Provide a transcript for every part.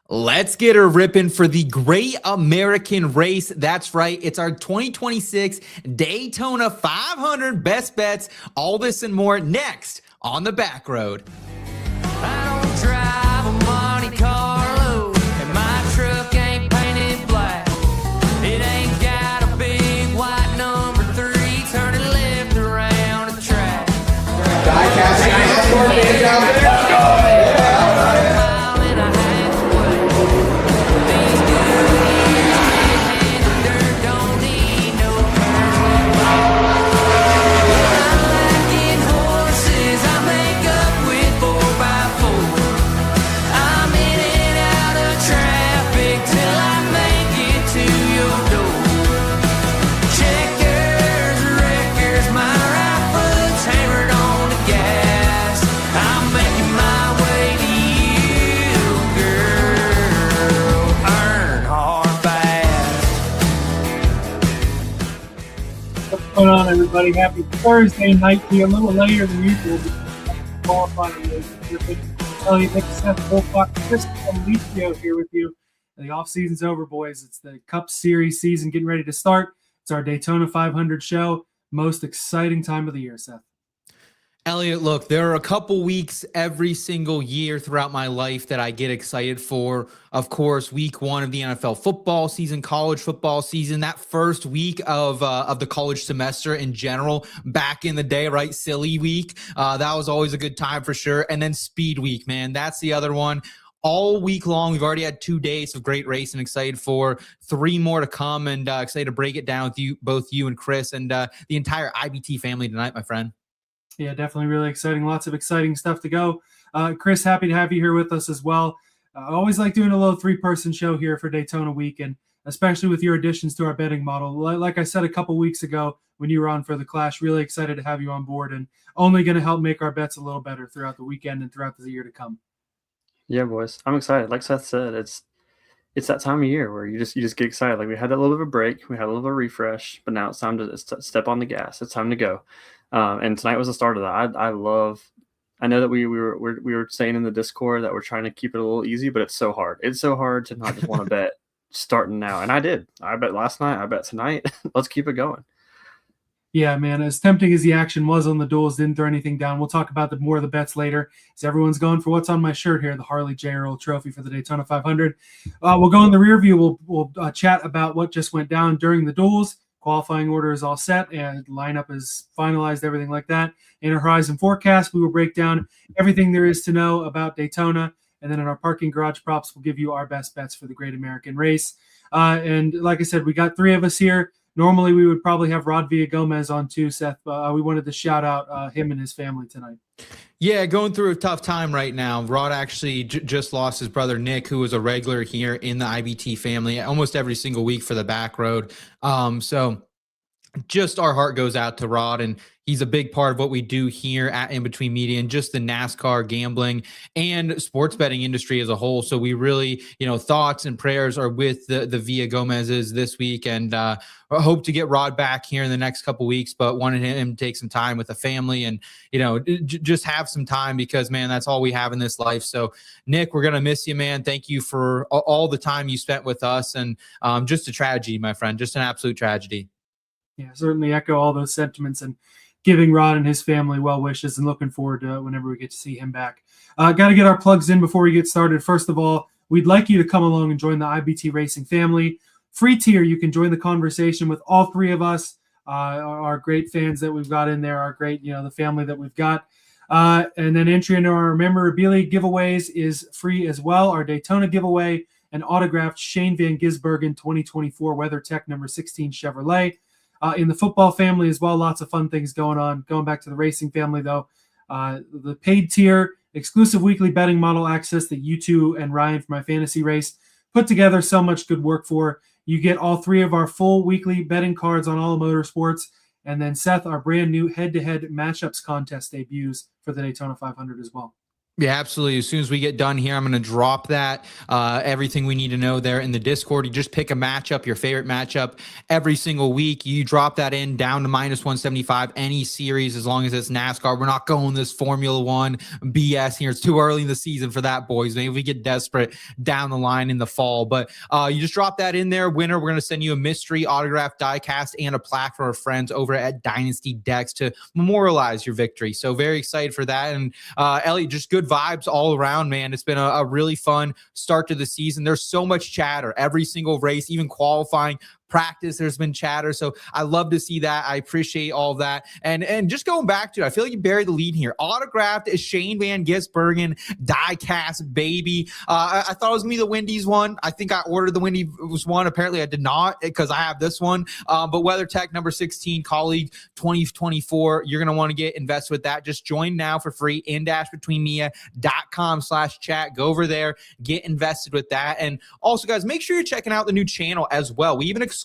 Let's get her ripping for the Great American Race. That's right. It's our 2026 Daytona 500 best bets. All this and more next on the Back Road. I don't drive a Monte Carlo, and my truck ain't painted black. It ain't got a big white number 3 turning left around the track. What's going on, everybody? Happy Thursday night here, a little later than usual. Qualifying Elliot Hicks, Seth Woolcock Chris Collichio here with you. The off-season's over, boys. It's the Cup Series season getting ready to start. It's our Daytona 500 show. Most exciting time of the year, Seth. Elliot, look, there are a couple weeks every single year throughout my life that I get excited for. Of course, week 1 of the NFL football season, college football season, that first week of the college semester in general, back in the day, right? Silly week. That was always a good time for sure. And then Speed Week, man, that's the other one. All week long, we've already had 2 days of great racing. Excited for 3 more to come, and excited to break it down with you, both you and Chris, and the entire IBT family tonight, my friend. Yeah, definitely really exciting. Lots of exciting stuff to go. Chris, happy to have you here with us as well. I always like doing a little 3-person show here for Daytona week, and especially with your additions to our betting model. Like I said a couple weeks ago when you were on for the Clash, really excited to have you on board, and only going to help make our bets a little better throughout the weekend and throughout the year to come. Yeah, boys, I'm excited. Like Seth said, it's that time of year where you just get excited. Like we had that little bit of a break, we had a little bit of refresh, but now it's time to step on the gas. It's time to go. And tonight was the start of that. I know that we were saying in the Discord that we're trying to keep it a little easy, but it's so hard. It's so hard to not just want to bet starting now. And I did. I bet last night. I bet tonight. Let's keep it going. Yeah, man, as tempting as the action was on the duels, didn't throw anything down. We'll talk about more of the bets later, as everyone's going for what's on my shirt here, the Harley J. Earl Trophy for the Daytona 500. We'll go in the rear view. We'll chat about what just went down during the duels. Qualifying order is all set, and lineup is finalized, everything like that. In our Horizon Forecast, we will break down everything there is to know about Daytona, and then in our Parking Garage Props, we'll give you our best bets for the Great American Race. And like I said, we got 3 of us here. Normally, we would probably have Rod Villagomez on too, Seth. We wanted to shout out him and his family tonight. Yeah, going through a tough time right now. Rod actually just lost his brother Nick, who was a regular here in the IBT family almost every single week for the Back Road. So just our heart goes out to Rod, and he's a big part of what we do here at In Between Media and just the NASCAR gambling and sports betting industry as a whole. So we really, thoughts and prayers are with the Villa Gomez's this week, and hope to get Rod back here in the next couple weeks, but wanted him to take some time with the family and, just have some time because, man, that's all we have in this life. So Nick, we're going to miss you, man. Thank you for all the time you spent with us, and just a tragedy, my friend, just an absolute tragedy. Yeah, certainly echo all those sentiments and giving Rod and his family well wishes and looking forward to whenever we get to see him back. Got to get our plugs in before we get started. First of all, we'd like you to come along and join the IBT Racing family. Free tier, you can join the conversation with all 3 of us, our great fans that we've got in there, our great, the family that we've got. And then entry into our memorabilia giveaways is free as well. Our Daytona giveaway, an autographed Shane Van Gisbergen 2024 WeatherTech number 16 Chevrolet. In the football family as well, lots of fun things going on. Going back to the racing family, though, the paid tier, exclusive weekly betting model access that you 2 and Ryan from My Fantasy Race put together so much good work for. You get all 3 of our full weekly betting cards on all motorsports. And then Seth, our brand new head-to-head matchups contest debuts for the Daytona 500 as well. Yeah, absolutely. As soon as we get done here, I'm going to drop that, everything we need to know there in the Discord. You just pick a matchup, your favorite matchup every single week. You drop that in down to -175, any series, as long as it's NASCAR. We're not going this Formula One BS here. It's too early in the season for that, boys. Maybe we get desperate down the line in the fall. But you just drop that in there. Winner, we're going to send you a mystery autographed diecast and a plaque for our friends over at Dynasty Decks to memorialize your victory. So very excited for that. And Elliot, just good vibes all around, man. It's been a really fun start to the season. There's so much chatter every single race, even qualifying, practice, there's been chatter. So I love to see that. I appreciate all of that. And just going back to it, I feel like you buried the lead here. Autographed Shane Van Gisbergen die-cast baby. I thought it was going to be the Wendy's one. I think I ordered the Wendy's one. Apparently I did not, because I have this one. But WeatherTech number 16 colleague 2024, you're going to want to get invested with that. Just join now for free, in-betweenmia.com/chat. Go over there, get invested with that. And also, guys, make sure you're checking out the new channel as well. We even exclusive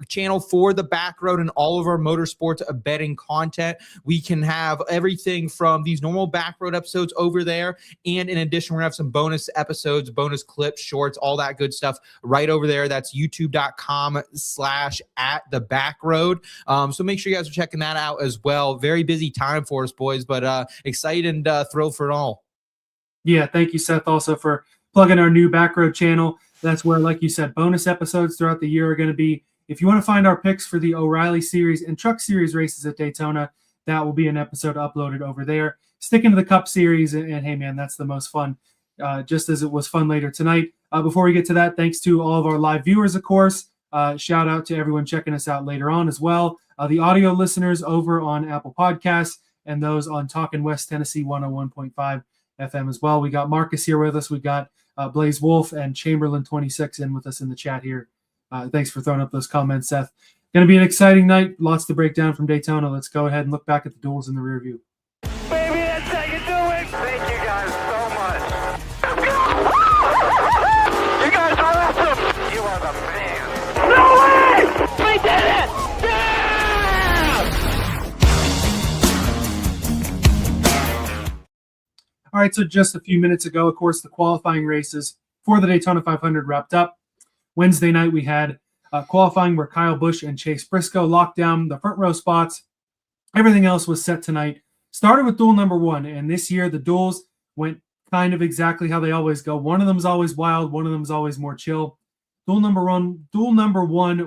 channel for the Backroad and all of our motorsports betting content. We can have everything from these normal Backroad episodes over there, and in addition, we're gonna have some bonus episodes, bonus clips, shorts, all that good stuff right over there. That's youtube.com/@thebackroad. So make sure you guys are checking that out as well. Very busy time for us, boys, but excited and thrilled for it all. Yeah, thank you, Seth, also for plugging our new Backroad channel. That's where, like you said, bonus episodes throughout the year are going to be. If you want to find our picks for the O'Reilly Series and Truck Series races at Daytona, that will be an episode uploaded over there. Sticking to the Cup Series, and hey, man, that's the most fun, just as it was fun later tonight. Before we get to that, thanks to all of our live viewers, of course. Shout out to everyone checking us out later on as well. The audio listeners over on Apple Podcasts and those on Talkin' West Tennessee 101.5 FM as well. We got Marcus here with us. We got Blaze Wolf and Chamberlain 26 in with us in the chat here. Thanks for throwing up those comments, Seth. Going to be an exciting night. Lots to break down from Daytona. Let's go ahead and look back at the duels in the rear view. Baby, that's how you do it. Thank you guys so much. You guys are awesome. You are the man. No way! We did it! Yeah! All right, so just a few minutes ago, of course, the qualifying races for the Daytona 500 wrapped up. Wednesday night, we had qualifying where Kyle Busch and Chase Briscoe locked down the front row spots. Everything else was set tonight. Started with duel number one, and this year the duels went kind of exactly how they always go. One of them is always wild, one of them is always more chill. Duel number one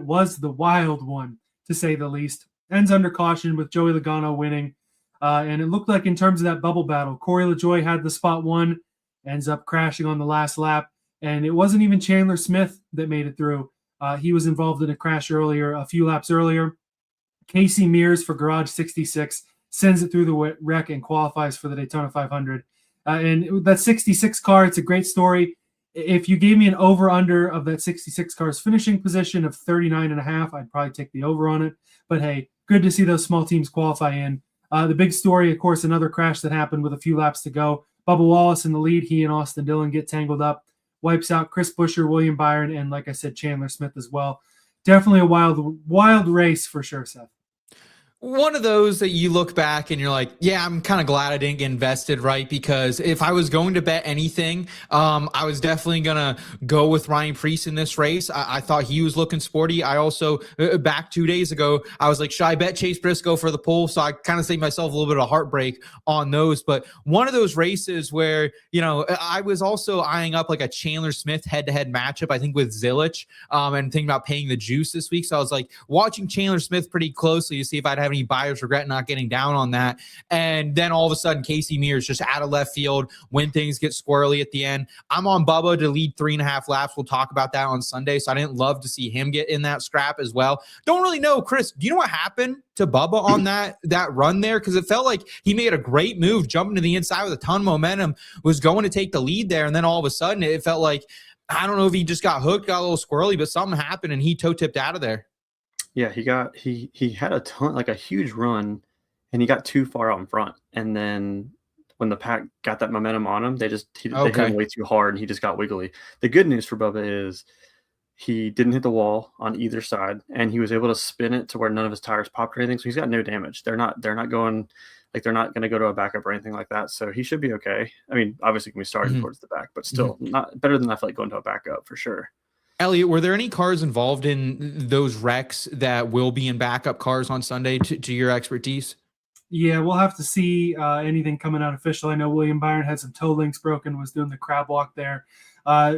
was the wild one, to say the least. Ends under caution with Joey Logano winning. And it looked like in terms of that bubble battle, Corey LaJoie had the spot one, ends up crashing on the last lap. And it wasn't even Chandler Smith that made it through. He was involved in a crash earlier, a few laps earlier. Casey Mears for Garage 66 sends it through the wreck and qualifies for the Daytona 500. And that 66 car, it's a great story. If you gave me an over-under of that 66 car's finishing position of 39.5, I'd probably take the over on it. But hey, good to see those small teams qualify in. The big story, of course, another crash that happened with a few laps to go. Bubba Wallace in the lead. He and Austin Dillon get tangled up. Wipes out Chris Buescher, William Byron, and like I said, Chandler Smith as well. Definitely a wild race for sure, Seth. One of those that you look back and you're like, yeah, I'm kind of glad I didn't get invested, right? Because if I was going to bet anything, I was definitely going to go with Ryan Preece in this race. I thought he was looking sporty. I also, back 2 days ago, I was like, should I bet Chase Briscoe for the pole? So I kind of saved myself a little bit of heartbreak on those. But one of those races where, you know, I was also eyeing up like a Chandler Smith head-to-head matchup, I think with Zilich, and thinking about paying the juice this week. So I was like watching Chandler Smith pretty closely to see if I'd have any buyer's regret not getting down on that. And then all of a sudden, Casey Mears just out of left field when things get squirrely at the end. I'm on Bubba to lead 3.5 laps. We'll talk about that on Sunday. So I didn't love to see him get in that scrap as well. Don't really know, Chris, do you know what happened to Bubba on that run there? Because it felt like he made a great move, jumping to the inside with a ton of momentum, was going to take the lead there. And then all of a sudden, it felt like, I don't know if he just got hooked, got a little squirrely, but something happened and he toe tipped out of there. Yeah, he had a ton, like a huge run, and he got too far out in front. And then when the pack got that momentum on him, they hit him way too hard, and he just got wiggly. The good news for Bubba is he didn't hit the wall on either side, and he was able to spin it to where none of his tires popped or anything. So he's got no damage. They're not going Like they're not going to go to a backup or anything like that. So he should be okay. I mean, obviously can be starting towards the back, but still not better than I feel like going to a backup for sure. Elliot, were there any cars involved in those wrecks that will be in backup cars on Sunday to your expertise? Yeah, we'll have to see anything coming out official. I know William Byron had some toe links broken, was doing the crab walk there.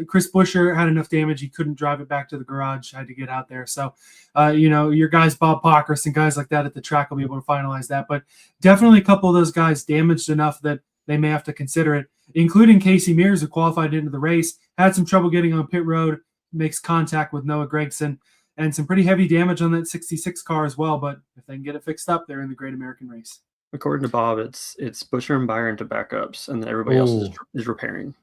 Chris Buescher had enough damage he couldn't drive it back to the garage, had to get out there. So, your guys, Bob Pockers and guys like that at the track will be able to finalize that. But definitely a couple of those guys damaged enough that they may have to consider it, including Casey Mears, who qualified into the race, had some trouble getting on pit road, makes contact with Noah Gragson, and some pretty heavy damage on that 66 car as well. But if they can get it fixed up, they're in the Great American Race. According to Bob, it's Buescher and Byron to backups, and then everybody else is repairing.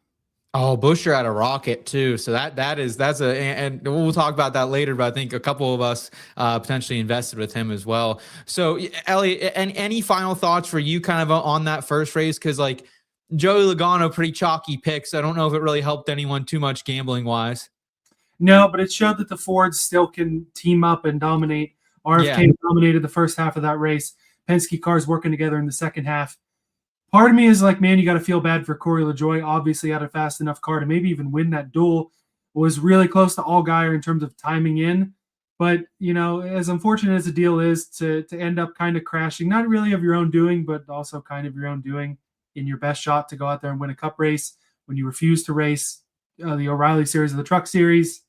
Oh, Buescher had a rocket too. So and we'll talk about that later, but I think a couple of us potentially invested with him as well. So Elliot, any final thoughts for you kind of on that first race? Cause like Joey Logano, pretty chalky picks. I don't know if it really helped anyone too much gambling wise. No, but it showed that the Fords still can team up and dominate. RFK dominated the first half of that race. Penske cars working together in the second half. Part of me is like, man, you got to feel bad for Corey LaJoie. Obviously had a fast enough car to maybe even win that duel. Was really close to Allgaier in terms of timing in. But, as unfortunate as the deal is to end up kind of crashing, not really of your own doing, but also kind of your own doing in your best shot to go out there and win a cup race when you refuse to race the O'Reilly series of the Truck Series.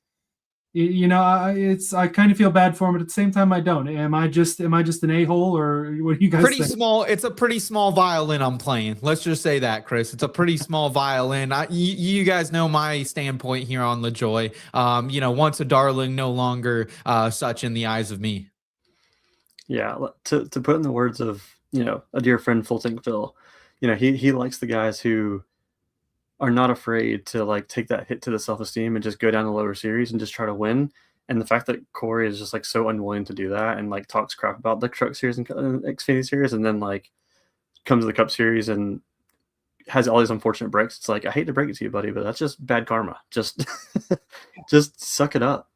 I kind of feel bad for him, but at the same time, I don't. Am I just an a-hole, or what do you guys think? Small. It's a pretty small violin I'm playing. Let's just say that, Chris. It's a pretty small violin. You guys know my standpoint here on LaJoie. Once a darling, no longer such in the eyes of me. Yeah, to put in the words of a dear friend, Full Tank Phil, he likes the guys who are not afraid to like take that hit to the self-esteem and just go down the lower series and just try to win. And the fact that Corey is just like so unwilling to do that and like talks crap about the Truck Series and Xfinity Series, and then like comes to the Cup Series and has all these unfortunate breaks. It's like, I hate to break it to you, buddy, but that's just bad karma. Just suck it up.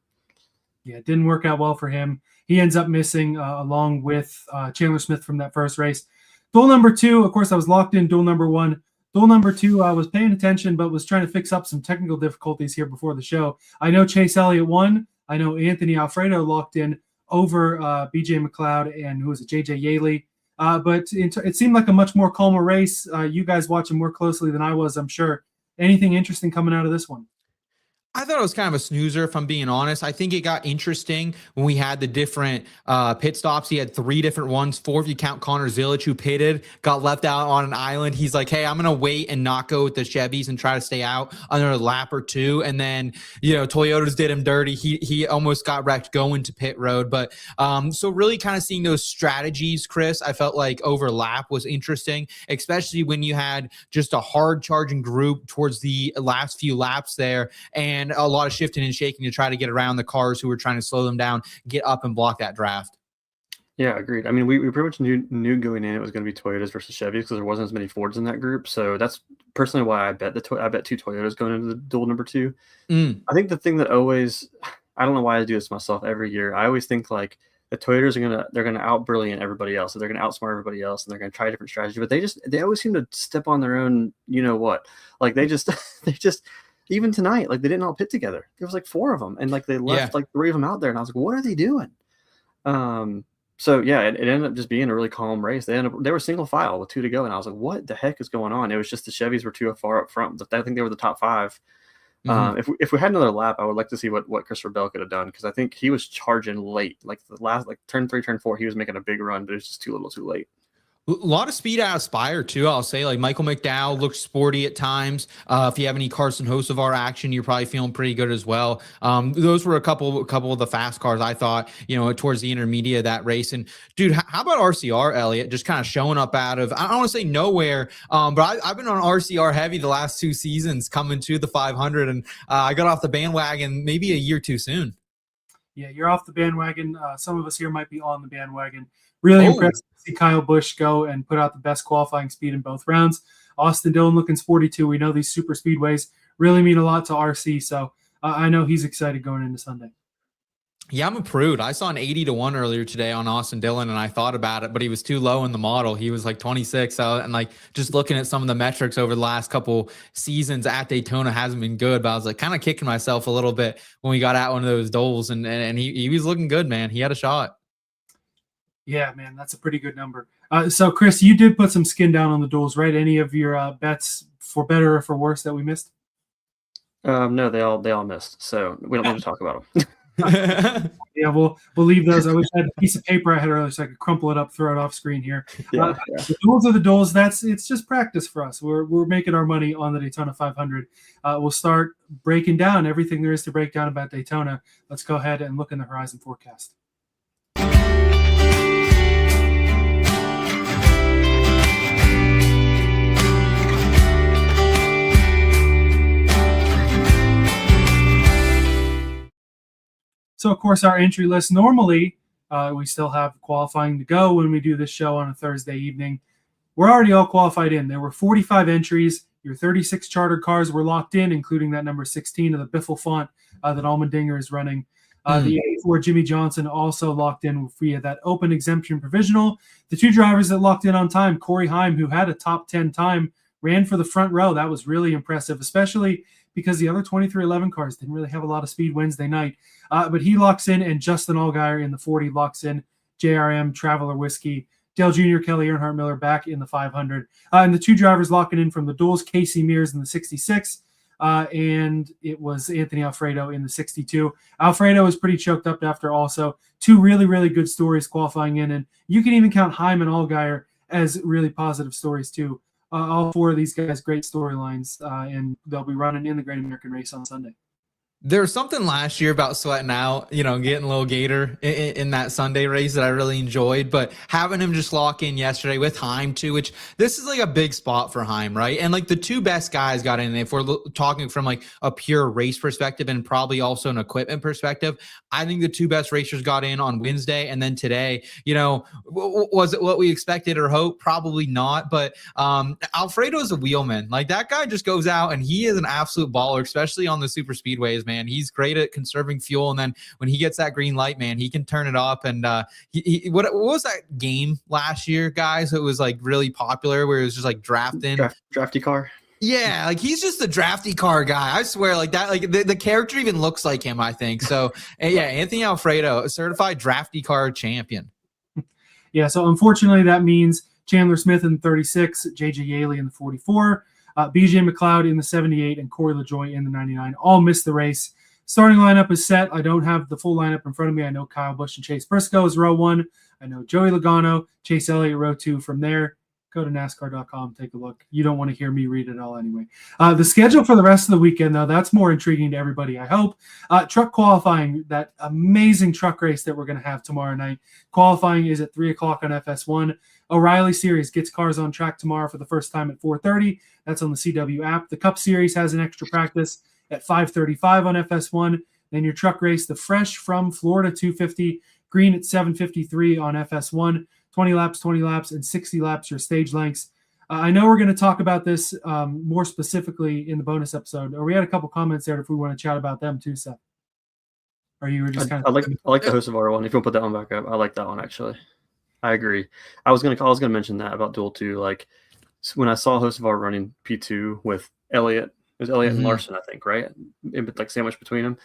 Yeah, it didn't work out well for him. He ends up missing along with Chandler Smith from that first race. Duel number 2, of course, I was locked in duel number 1. Duel number 2, I was paying attention, but was trying to fix up some technical difficulties here before the show. I know Chase Elliott won. I know Anthony Alfredo locked in over BJ McLeod and who was it, JJ Yaley. But it seemed like a much more calmer race. You guys watching more closely than I was, I'm sure. Anything interesting coming out of this one? I thought it was kind of a snoozer, if I'm being honest. I think it got interesting when we had the different pit stops. He had 3 different ones, 4 if you count Connor Zilic, who pitted, got left out on an island. He's like, hey, I'm going to wait and not go with the Chevys and try to stay out another lap or 2. And then, Toyotas did him dirty. He almost got wrecked going to pit road. But so really kind of seeing those strategies, Chris, I felt like overlap was interesting, especially when you had just a hard charging group towards the last few laps there. And a lot of shifting and shaking to try to get around the cars who were trying to slow them down, get up and block that draft. Yeah, agreed. I mean, we pretty much knew going in it was going to be Toyotas versus Chevys because there wasn't as many Fords in that group. So that's personally why I bet 2 Toyotas going into the duel number 2. I think the thing that I don't know why I do this myself every year. I always think like the Toyotas they're gonna out brilliant everybody else, so they're gonna outsmart everybody else, and they're gonna try a different strategy. But they always seem to step on their own. Like they just even tonight, like they didn't all pit together. There was like 4 of them, and like they left like 3 of them out there, and I was like, what are they doing? So yeah, it ended up just being a really calm race. They were single file with 2 to go, and I was like, what the heck is going on? It was just the Chevys were too far up front. I think they were the top 5. If we had another lap, I would like to see what Christopher Bell could have done, because I think he was charging late. Like the last turn 3, turn 4, he was making a big run, but it was just too little, too late. A lot of speed out of Spire too. I'll say, like Michael McDowell looked sporty at times. If you have any Carson Hocevar action, you're probably feeling pretty good as well. Those were a couple of the fast cars I thought, towards the intermediate of that race. And dude, how about RCR, Elliot? Just kind of showing up out of, I don't want to say nowhere, but I've been on RCR heavy the last 2 seasons coming to the 500, and I got off the bandwagon maybe a year too soon. Yeah, you're off the bandwagon. Some of us here might be on the bandwagon. Really impressed to see Kyle Busch go and put out the best qualifying speed in both rounds. Austin Dillon looking sporty too. We know these super speedways really mean a lot to RC, so I know he's excited going into Sunday. Yeah, I'm a prude. I saw an 80-1 earlier today on Austin Dillon, and I thought about it, but he was too low in the model. He was like 26. And like just looking at some of the metrics over the last couple seasons at Daytona hasn't been good. But I was like kind of kicking myself a little bit when we got out one of those doles, and he was looking good, man. He had a shot. Yeah, man, that's a pretty good number. So, Chris, you did put some skin down on the duels, right? Any of your bets for better or for worse that we missed? No, they all missed. So we don't need to talk about them. Yeah, we'll leave those. I wish I had a piece of paper I had earlier so I could crumple it up, throw it off screen here. Yeah. The duels are the duels. It's just practice for us. We're making our money on the Daytona 500. We'll start breaking down everything there is to break down about Daytona. Let's go ahead and look in the horizon forecast. So, of course, our entry list, normally we still have qualifying to go when we do this show on a Thursday evening. We're already all qualified in. There were 45 entries. Your 36 chartered cars were locked in, including that number 16 of the Biffle font that Allmendinger is running. The 84 Jimmy Johnson also locked in via that open exemption provisional. The two drivers that locked in on time, Corey Heim, who had a top 10 time, ran for the front row. That was really impressive, especially because the other 2311 cars didn't really have a lot of speed Wednesday night. But he locks in, and Justin Allgaier in the 40 locks in. JRM, Traveler Whiskey, Dale Jr., Kelly Earnhardt Miller back in the 500. And the two drivers locking in from the duels, Casey Mears in the 66, and it was Anthony Alfredo in the 62. Alfredo was pretty choked up after also. Two really, really good stories qualifying in, and you can even count Heim and Allgaier as really positive stories too. All four of these guys, great storylines, and they'll be running in the Great American Race on Sunday. There was something last year about sweating out, getting a little gator in that Sunday race that I really enjoyed, but having him just lock in yesterday with Heim too, which this is like a big spot for Heim, right? And like the two best guys got in, if we're talking from like a pure race perspective and probably also an equipment perspective, I think the two best racers got in on Wednesday. And then today, was it what we expected or hoped? Probably not, but Alfredo is a wheelman. Like that guy just goes out and he is an absolute baller, especially on the super speedways, man. He's great at conserving fuel, and then when he gets that green light, man, he can turn it up. And what was that game last year, guys? It was like really popular where it was just like drafty car. Yeah, like he's just a drafty car guy. I swear, like that. Like the character even looks like him, I think. So yeah, Anthony Alfredo, a certified drafty car champion. Yeah. So unfortunately, that means Chandler Smith in the 36, JJ Yaley in the 44. BJ McLeod in the 78 and Corey LaJoie in the 99 all missed the race. Starting lineup is set. I don't have the full lineup in front of me. I know Kyle Busch and Chase Briscoe is row 1. I know Joey Logano, Chase Elliott, row 2. From there, go to NASCAR.com, take a look. You don't want to hear me read it all anyway. The schedule for the rest of the weekend, though, that's more intriguing to everybody, I hope. Truck qualifying, that amazing truck race that we're going to have tomorrow night. Qualifying is at 3 o'clock on FS1. O'Reilly Series gets cars on track tomorrow for the first time at 4:30. That's on the CW app. The Cup Series has an extra practice at 5:35 on FS1. Then your truck race, the Fresh from Florida 250, green at 7:53 on FS1. 20 laps, and 60 laps, your stage lengths. I know we're going to talk about this more specifically in the bonus episode. Or we had a couple comments there if we want to chat about them too, Seth. Or you were just kind of... I like the Hocevar one. If you want to put that one back up, I like that one actually. I agree. I was gonna mention that about Duel 2. Like when I saw Hocevar running P2 with Elliott, it was Elliott and Larson, I think, right? Like sandwiched between them.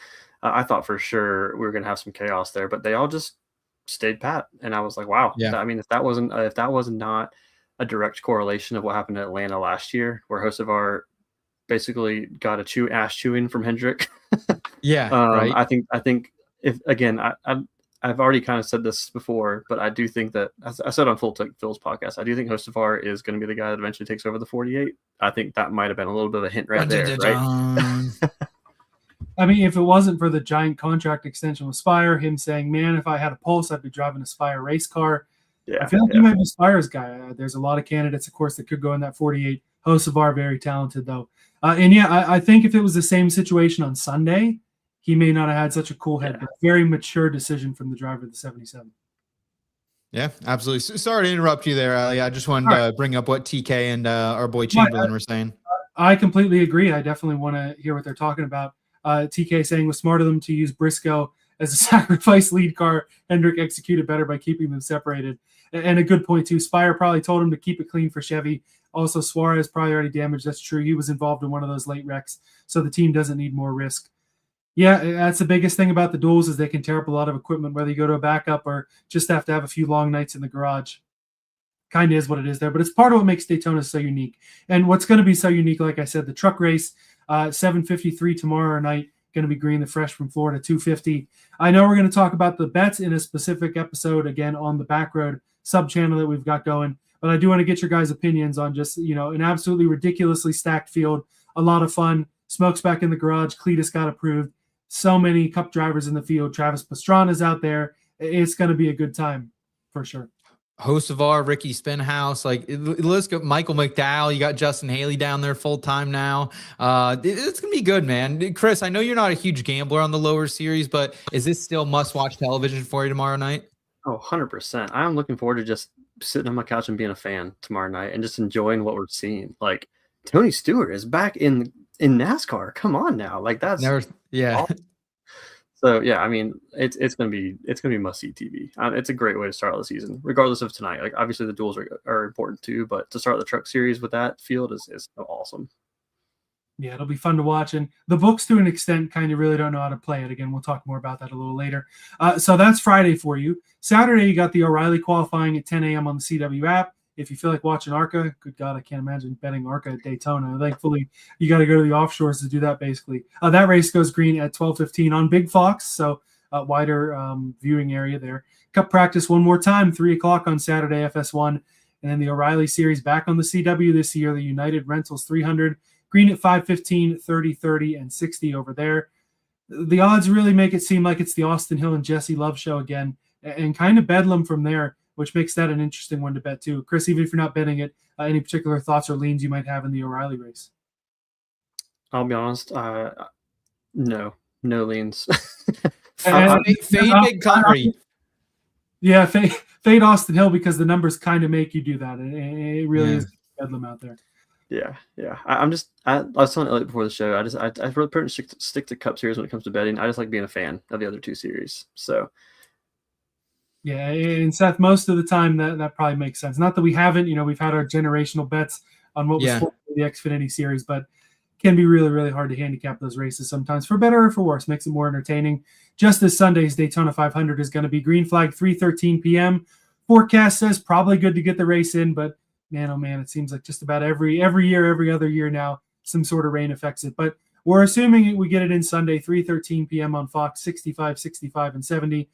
I thought for sure we were gonna have some chaos there, but they all just stayed pat, and I was like, wow. Yeah. I mean, if that was not a direct correlation of what happened in Atlanta last year, where Hocevar basically got a ass chewing from Hendrick. Yeah, right. I think if again, I've already kind of said this before, but I do think that I said on Phil's podcast, I do think Hocevar is going to be the guy that eventually takes over the 48. I think that might have been a little bit of a hint right there, right? I mean, if it wasn't for the giant contract extension with Spire, him saying, man, if I had a pulse, I'd be driving a Spire race car. Yeah, I feel like he might be Spire's guy. There's a lot of candidates, of course, that could go in that 48. Hocevar, very talented, though. I think if it was the same situation on Sunday, he may not have had such a cool head, but very mature decision from the driver of the 77. Yeah, absolutely. Sorry to interrupt you there, Ali. I just wanted to bring up what TK and our boy Chamberlain were saying. I completely agree. I definitely want to hear what they're talking about. TK saying it was smart of them to use Briscoe as a sacrifice lead car, Hendrick executed better by keeping them separated. And a good point too. Spire probably told him to keep it clean for Chevy. Also, Suarez probably already damaged. That's true. He was involved in one of those late wrecks, so the team doesn't need more risk. Yeah, that's the biggest thing about the duels is they can tear up a lot of equipment, whether you go to a backup or just have to have a few long nights in the garage. Kind of is what it is there, but it's part of what makes Daytona so unique. And what's going to be so unique, like I said, the truck race, 7:53 tomorrow night, going to be green, the fresh from Florida, 250. I know we're going to talk about the bets in a specific episode again on the Backroad sub-channel that we've got going, but I do want to get your guys' opinions on just, an absolutely ridiculously stacked field, a lot of fun. Smoke's back in the garage. Cletus got approved. So many Cup drivers in the field. Travis Pastrana's out there. It's going to be a good time for sure. Hocevar, Ricky Spinhouse, let's go. Michael McDowell, you got Justin Haley down there full time now. It's gonna be good, man. Chris, I know you're not a huge gambler on the lower series, but is this still must-watch television for you tomorrow night? Oh, 100%. I'm looking forward to just sitting on my couch and being a fan tomorrow night and just enjoying what we're seeing. Like, Tony Stewart is back in NASCAR. Come on now, that's yeah. awesome. So yeah, I mean, it's gonna be must see TV. It's a great way to start out the season, regardless of tonight. Like, obviously the duels are important too, but to start the truck series with that field is so awesome. Yeah, it'll be fun to watch. And the books, to an extent, kind of really don't know how to play it. Again, we'll talk more about that a little later. So that's Friday for you. Saturday, you got the O'Reilly qualifying at 10 a.m. on the CW app. If you feel like watching ARCA, good God, I can't imagine betting ARCA at Daytona. Thankfully, you got to go to the offshores to do that, basically. That race goes green at 12:15 on Big Fox, so wider viewing area there. Cup practice one more time, 3 o'clock on Saturday, FS1. And then the O'Reilly Series back on the CW this year, the United Rentals 300, green at 5:15, 30, 30, and 60 over there. The odds really make it seem like it's the Austin Hill and Jesse Love show again, and kind of bedlam from there, which makes that an interesting one to bet too. Chris, even if you're not betting it, any particular thoughts or leans you might have in the O'Reilly race? I'll be honest, no leans. Fade Big Country. Yeah, fade Austin Hill because the numbers kind of make you do that. It really is bedlam out there. Yeah. I was telling Elliot before the show, I really pretty much stick to Cup Series when it comes to betting. I just like being a fan of the other two series. So. Yeah, and Seth, most of the time that probably makes sense. Not that we haven't, we've had our generational bets on what was the Xfinity Series, but can be really, really hard to handicap those races sometimes, for better or for worse. Makes it more entertaining. Just as Sunday's Daytona 500 is going to be green flag 3:13 p.m. Forecast says probably good to get the race in, but man, oh man, it seems like just about every year, every other year now, some sort of rain affects it. But we're assuming we get it in Sunday, 3:13 p.m. on Fox, 65, 65, and 70.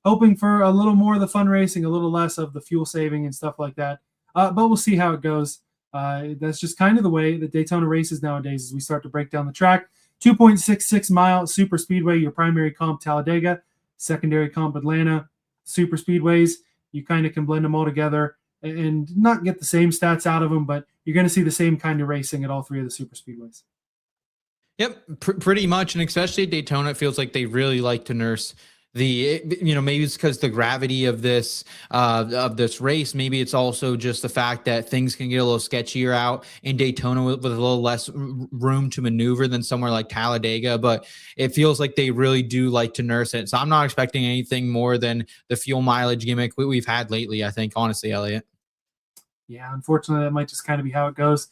Hoping for a little more of the fun racing, a little less of the fuel saving and stuff like that. But we'll see how it goes. That's just kind of the way the Daytona races nowadays as we start to break down the track. 2.66 mile super speedway, your primary comp Talladega, secondary comp Atlanta, super speedways. You kind of can blend them all together and not get the same stats out of them, but you're going to see the same kind of racing at all three of the super speedways. Yep, pretty much. And especially at Daytona, it feels like they really like to nurse maybe it's because the gravity of this race. Maybe it's also just the fact that things can get a little sketchier out in Daytona with a little less room to maneuver than somewhere like Talladega. But it feels like they really do like to nurse it. So I'm not expecting anything more than the fuel mileage gimmick we've had lately, I think, honestly, Elliot. Yeah, unfortunately, that might just kind of be how it goes.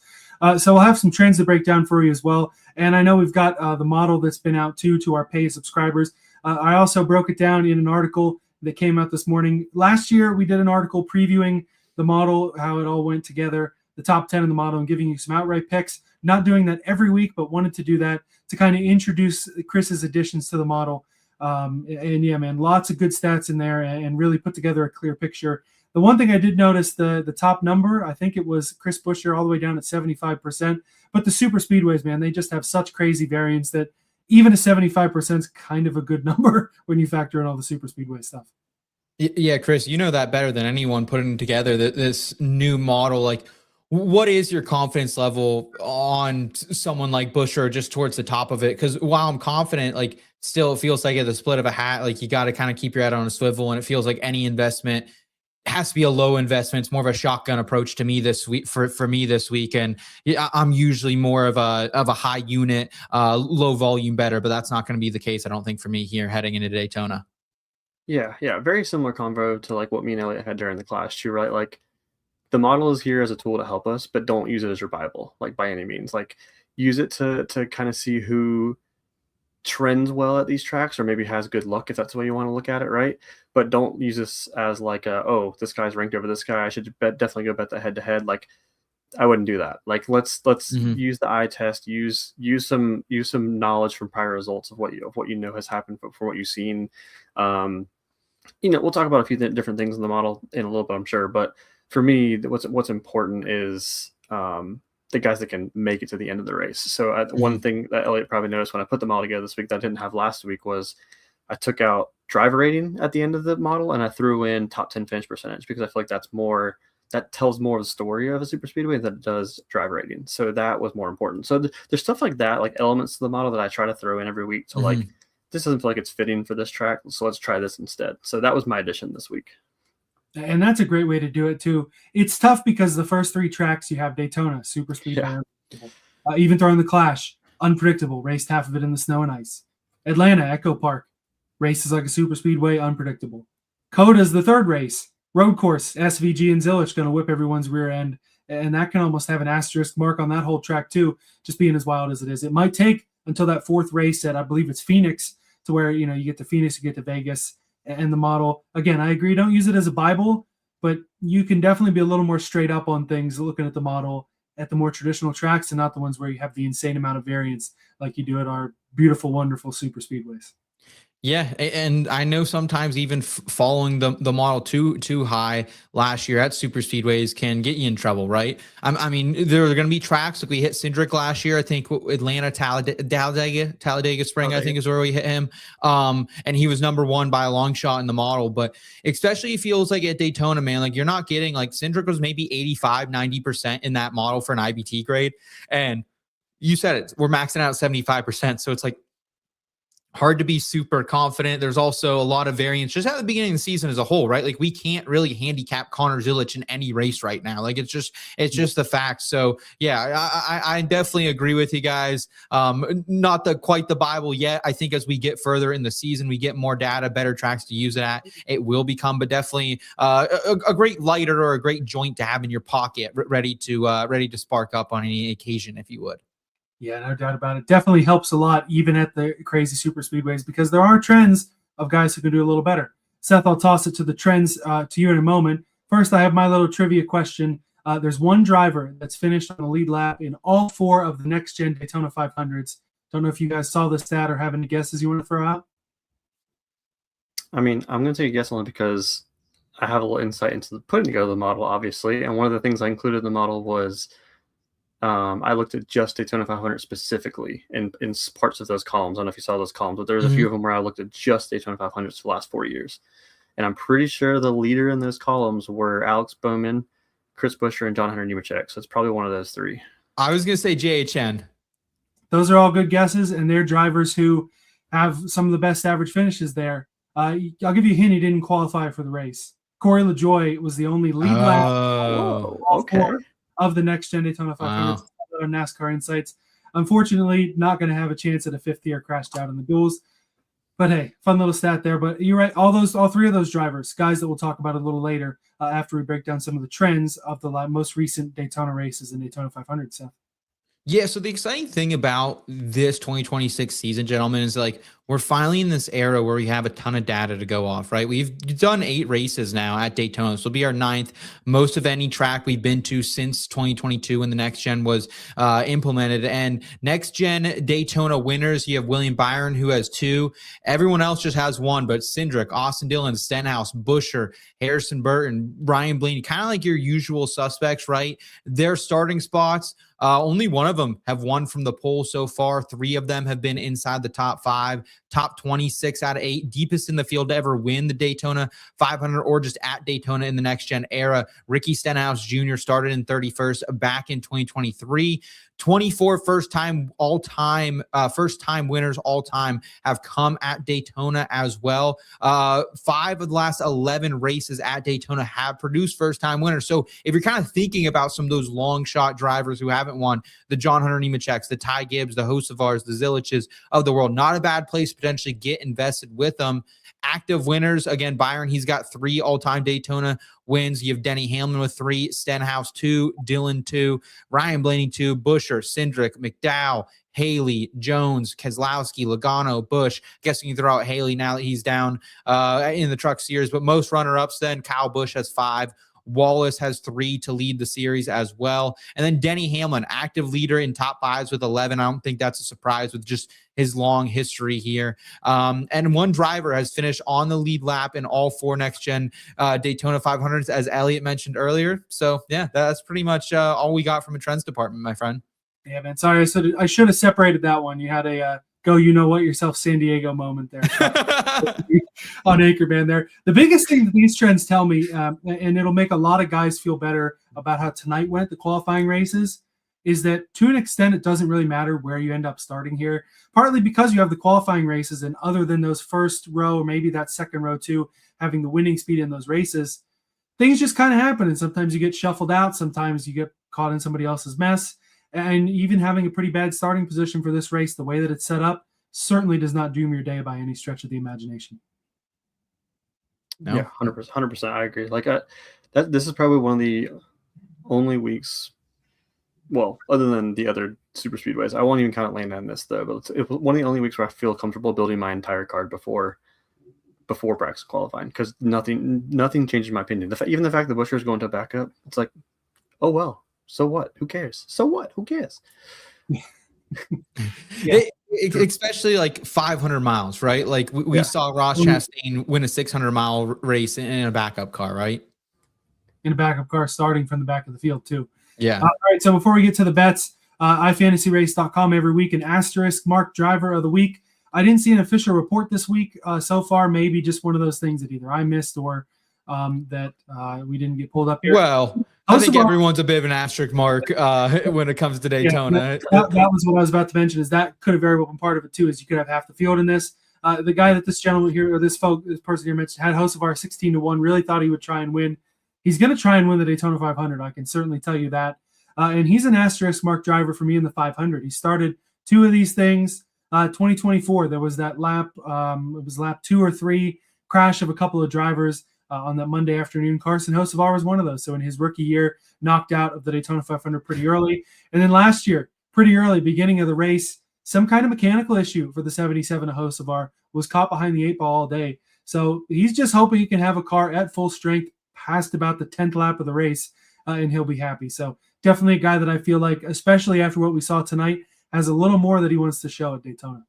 So we'll have some trends to break down for you as well. And I know we've got the model that's been out too to our paid subscribers. I also broke it down in an article that came out this morning. Last year, we did an article previewing the model, how it all went together, the top 10 in the model, and giving you some outright picks. Not doing that every week, but wanted to do that to kind of introduce Chris's additions to the model. And yeah, man, lots of good stats in there and really put together a clear picture. The one thing I did notice, the top number, I think it was Chris Buescher all the way down at 75%. But the super speedways, man, they just have such crazy variance that even a 75% is kind of a good number when you factor in all the super speedway stuff. Yeah, Chris, you know that better than anyone, putting together this new model. Like, what is your confidence level on someone like Buescher, just towards the top of it? Because while I'm confident, like, still it feels like at the split of a hat, like you got to kind of keep your head on a swivel, and it feels like any investment has to be a low investment. It's more of a shotgun approach to me this week for me this week. And I'm usually more of a high unit, low volume better, but that's not going to be the case, I don't think, for me here heading into Daytona. Yeah. Very similar convo to like what me and Elliot had during the class too, right? Like the model is here as a tool to help us, but don't use it as your Bible, like by any means. Like use it to kind of see who trends well at these tracks or maybe has good luck, if that's the way you want to look at it, right? But don't use this as like oh, this guy's ranked over this guy, I should definitely go bet the head to head. Like I wouldn't do that. Like let's use the eye test, use some knowledge from prior results of what you know has happened for what you've seen. We'll talk about a few different things in the model in a little bit, I'm sure, but for me, what's important is the guys that can make it to the end of the race. So one thing that Elliot probably noticed when I put them all together this week that I didn't have last week was I took out driver rating at the end of the model and I threw in top 10 finish percentage, because I feel like that tells more of the story of a super speedway than it does driver rating. So that was more important. So there's stuff like that, like elements to the model that I try to throw in every week to like, this doesn't feel like it's fitting for this track, so let's try this instead. So that was my addition this week. And that's a great way to do it too. It's tough because the first 3 tracks you have Daytona, super speedway, even throwing the Clash, unpredictable, raced half of it in the snow and ice. Atlanta, Echo Park, races like a super speedway, unpredictable. Coda's the 3rd race, road course, SVG and Zillich going to whip everyone's rear end, and that can almost have an asterisk mark on that whole track too, just being as wild as it is. It might take until that 4th race at, I believe it's Phoenix, to where you get to Phoenix, you get to Vegas. And the model, again, I agree, don't use it as a Bible, but you can definitely be a little more straight up on things looking at the model at the more traditional tracks and not the ones where you have the insane amount of variance like you do at our beautiful, wonderful super speedways. Yeah, and I know sometimes even following the model too high last year at super speedways can get you in trouble, right? I mean, there are going to be tracks like we hit Cindric last year. I think Atlanta, Talladega Spring, I think is where we hit him. And he was number 1 by a long shot in the model. But especially it feels like at Daytona, man, like you're not getting, like Cindric was maybe 85-90% in that model for an IBT grade, and you said it, we're maxing out 75%. So it's like hard to be super confident. There's also a lot of variance just at the beginning of the season as a whole, right? Like we can't really handicap Connor Zilic in any race right now. Like it's just the fact. So yeah, I definitely agree with you guys. Not quite the Bible yet. I think as we get further in the season, we get more data, better tracks to use it at, it will become, but definitely a great lighter or a great joint to have in your pocket, ready to spark up on any occasion, if you would. Yeah, no doubt about it. Definitely helps a lot, even at the crazy super speedways, because there are trends of guys who can do a little better. Seth, I'll toss it to the trends to you in a moment. First, I have my little trivia question. There's one driver that's finished on a lead lap in all 4 of the next-gen Daytona 500s. Don't know if you guys saw the stat or have any guesses you want to throw out? I mean, I'm going to take a guess only because I have a little insight into putting together the model, obviously. And one of the things I included in the model was I looked at just Daytona 500 specifically in parts of those columns. I don't know if you saw those columns, but there was a few of them where I looked at just Daytona 500s for the last 4 years. And I'm pretty sure the leader in those columns were Alex Bowman, Chris Buescher, and John Hunter Nemechek. So it's probably one of those 3. I was going to say JHN. Those are all good guesses, and they're drivers who have some of the best average finishes there. I'll give you a hint, he didn't qualify for the race. Corey LaJoie was the only lead lap of the next-gen Daytona 500 on NASCAR Insights. Unfortunately, not going to have a chance at a 5th year, crashed out in the duels. But hey, fun little stat there. But you're right, all 3 of those drivers, guys that we'll talk about a little later after we break down some of the trends of the most recent Daytona races in Daytona 500, Seth. Yeah, so the exciting thing about this 2026 season, gentlemen, is like we're finally in this era where we have a ton of data to go off, right? We've done 8 races now at Daytona. This will be our 9th, most of any track we've been to since 2022 when the next gen was implemented. And next gen Daytona winners, you have William Byron, who has 2. Everyone else just has 1, but Cindric, Austin Dillon, Stenhouse, Buescher, Harrison Burton, Ryan Blaney, kind of like your usual suspects, right? Their starting spots, only one of them have won from the poll so far. 3 of them have been inside the top 5, top 26 out of 8, deepest in the field to ever win the Daytona 500 or just at Daytona in the next gen era. Ricky Stenhouse Jr. started in 31st back in 2023. 24 first-time winners all time have come at Daytona as well. 5 of the last 11 races at Daytona have produced first-time winners. So if you're kind of thinking about some of those long shot drivers who haven't won, the John Hunter Nemecheks, the Ty Gibbs, the Hocevars, the Ziliches of the world, not a bad place to potentially get invested with them. Active winners, again, Byron, he's got 3 all-time Daytona wins. You have Denny Hamlin with 3, Stenhouse 2, Dillon 2, Ryan Blaney 2, Buescher, Cindric, McDowell, Haley, Jones, Keselowski, Logano, Busch. Guessing you throw out Haley now that he's down in the Truck Series. But most runner-ups then, Kyle Busch has 5. Wallace has 3 to lead the series as well. And then Denny Hamlin, active leader in top 5s with 11. I don't think that's a surprise with just his long history here. And one driver has finished on the lead lap in all 4 next-gen Daytona 500s, as Elliot mentioned earlier. So, yeah, that's pretty much all we got from a trends department, my friend. Yeah, man. Sorry, I should have separated that one. You had a go, you know what, yourself San Diego moment there on Anchorman there. The biggest thing that these trends tell me, and it'll make a lot of guys feel better about how tonight went, the qualifying races, is that to an extent, it doesn't really matter where you end up starting here, partly because you have the qualifying races, and other than those first row or maybe that second row too, having the winning speed in those races, things just kind of happen. And sometimes you get shuffled out. Sometimes you get caught in somebody else's mess. And even having a pretty bad starting position for this race, the way that it's set up, certainly does not doom your day by any stretch of the imagination. No. Yeah, 100%. I agree. Like this is probably one of the only weeks, well, other than the other super speedways, I won't even count Atlanta in this though, but it was one of the only weeks where I feel comfortable building my entire card before practice qualifying, because nothing changes my opinion. Even the fact that Buescher is going to backup, it's like, oh well. So what? Who cares? So what? Who cares? Yeah. Especially like 500 miles, right? Like we saw Ross Chastain win a 600-mile race in a backup car, right? In a backup car, starting from the back of the field too. Yeah. All right. So before we get to the bets, iFantasyRace.com every week an asterisk mark driver of the week. I didn't see an official report this week so far. Maybe just one of those things that either I missed or that we didn't get pulled up here. Well, I think everyone's a bit of an asterisk mark when it comes to Daytona. Yeah, that was what I was about to mention. Is that could have very well been part of it too? Is you could have half the field in this. The guy that this gentleman here, or this person here mentioned, had Hocevar 16-1. Really thought he would try and win. He's going to try and win the Daytona 500. I can certainly tell you that. And he's an asterisk mark driver for me in the 500. He started 2 of these things. 2024, there was that lap. It was lap 2 or 3 crash of a couple of drivers. On that Monday afternoon. Carson Hocevar was one of those. So in his rookie year, knocked out of the Daytona 500 pretty early. And then last year, pretty early, beginning of the race, some kind of mechanical issue for the 77 of Hocevar, was caught behind the 8 ball all day. So he's just hoping he can have a car at full strength past about the 10th lap of the race, and he'll be happy. So definitely a guy that I feel like, especially after what we saw tonight, has a little more that he wants to show at Daytona.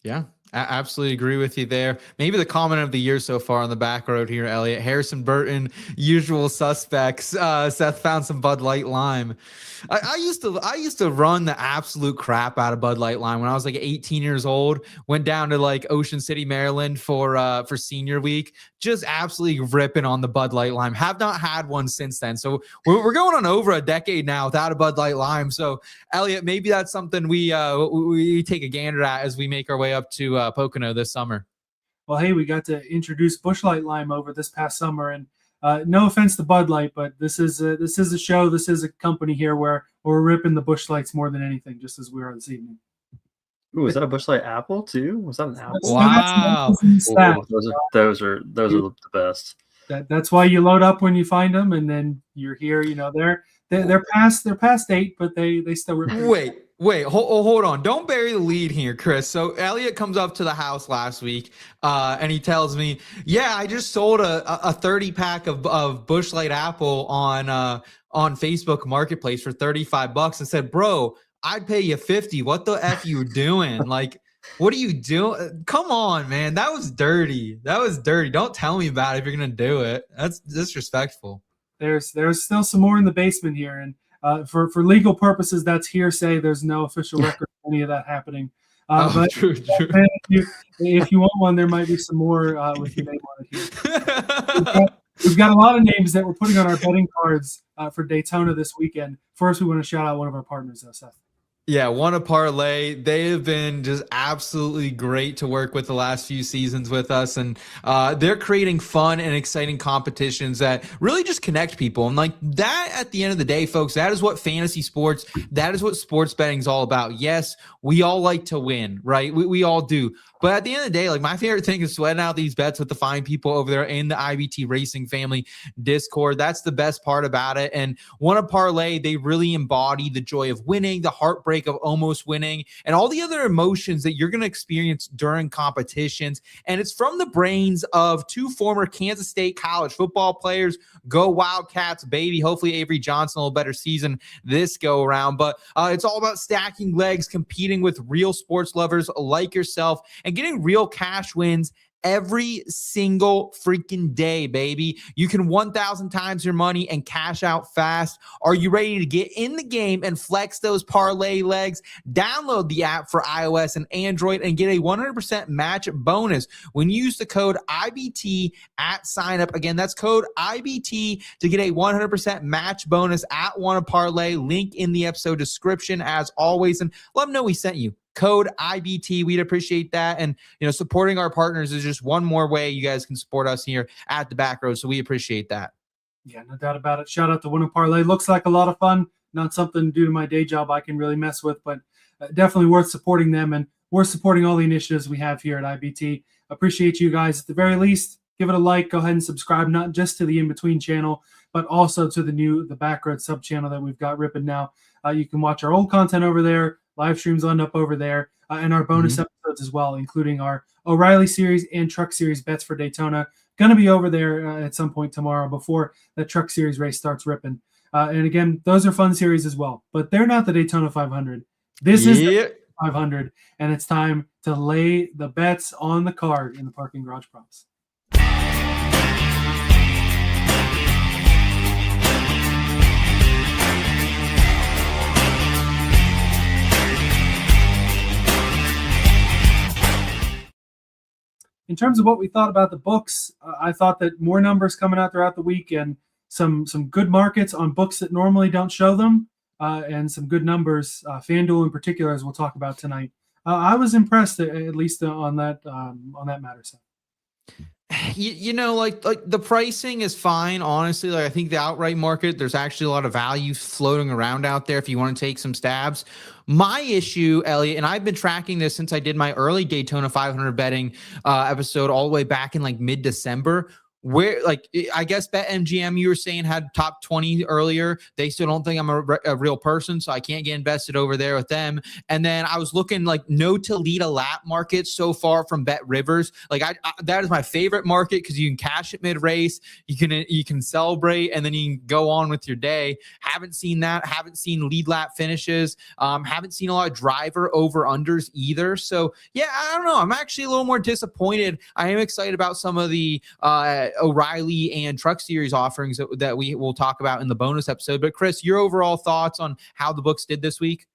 Yeah. I absolutely agree with you there. Maybe the comment of the year so far on the back road here, Elliot. Harrison Burton, usual suspects. Seth found some Bud Light Lime. I used to run the absolute crap out of Bud Light Lime when I was like 18 years old. Went down to like Ocean City, Maryland for senior week. Just absolutely ripping on the Bud Light Lime. Have not had one since then. So we're going on over a decade now without a Bud Light Lime. So Elliot, maybe that's something we take a gander at as we make our way up to Pocono this summer. Well, hey, we got to introduce Busch Light Lime over this past summer, and no offense to Bud Light, but this is a show, this is a company here where we're ripping the Busch Lights more than anything, just as we are this evening. Ooh, is that a Busch Light apple too? Was that an apple? Wow, those are the best. That's why you load up when you find them, and then you're here. You know, they're past 8, but they still rip. Wait, hold on. Don't bury the lead here, Chris. So Elliot comes up to the house last week and he tells me, yeah, I just sold a 30-pack of Busch Light Apple on Facebook Marketplace for $35 and said, bro, I'd pay you $50. What the F you doing? Like, what are you doing? Come on, man. That was dirty. Don't tell me about it if you're going to do it. That's disrespectful. There's still some more in the basement here, and for legal purposes, that's hearsay. There's no official record of any of that happening. But true. If you want one, there might be some more with your name on it here. We've got a lot of names that we're putting on our betting cards for Daytona this weekend. First, we want to shout out one of our partners, though, Seth. Yeah, WannaParlay. They have been just absolutely great to work with the last few seasons with us, and they're creating fun and exciting competitions that really just connect people. And like that, at the end of the day, folks, that is what fantasy sports, that is what sports betting is all about. Yes, we all like to win, right? We all do. But at the end of the day, like my favorite thing is sweating out these bets with the fine people over there in the IBT Racing Family Discord. That's the best part about it. And WannaParlay, they really embody the joy of winning, the heartbreak of almost winning, and all the other emotions that you're going to experience during competitions. And it's from the brains of two former Kansas State college football players. Go Wildcats, baby. Hopefully Avery Johnson a little better season this go around. But it's all about stacking legs, competing with real sports lovers like yourself, and getting real cash wins every single freaking day, baby. You can 1,000 times your money and cash out fast. Are you ready to get in the game and flex those parlay legs? Download the app for iOS and Android and get a 100% match bonus when you use the code IBT at sign up. Again, that's code IBT to get a 100% match bonus at WannaParlay. Link in the episode description as always, and let them know we sent you. Code IBT. We'd appreciate that. And, supporting our partners is just one more way you guys can support us here at the Backroad. So we appreciate that. Yeah, no doubt about it. Shout out to WannaParlay. Looks like a lot of fun. Not something due to my day job I can really mess with, but definitely worth supporting them, and worth supporting all the initiatives we have here at IBT. Appreciate you guys. At the very least, give it a like. Go ahead and subscribe, not just to the In-Between channel, but also to the Backroad sub channel that we've got ripping now. You can watch our old content over there. Live streams end up over there, and our bonus episodes as well, including our O'Reilly series and Truck Series bets for Daytona. Going to be over there at some point tomorrow before the Truck Series race starts ripping. And again, those are fun series as well, but they're not the Daytona 500. This is the 500, and it's time to lay the bets on the card in the Parking Garage Props. In terms of what we thought about the books, I thought that more numbers coming out throughout the week, and some good markets on books that normally don't show them, and some good numbers, FanDuel in particular, as we'll talk about tonight. I was impressed, at least on that matter. So. Like the pricing is fine, honestly. Like I think the outright market, there's actually a lot of value floating around out there if you want to take some stabs. My issue, Elliot, and I've been tracking this since I did my early Daytona 500 betting episode all the way back in like mid-December, where like I guess BetMGM, you were saying, had top 20 earlier. They still don't think I'm a real person, so I can't get invested over there with them. And then I was looking like no to lead a lap market so far from Bet Rivers. Like I that is my favorite market because you can cash it mid race, you can celebrate, and then you can go on with your day. Haven't seen that. Haven't seen lead lap finishes. Haven't seen a lot of driver over unders either. So yeah, I don't know. I'm actually a little more disappointed. I am excited about some of the O'Reilly and Truck Series offerings that we will talk about in the bonus episode. But Chris, your overall thoughts on how the books did this week?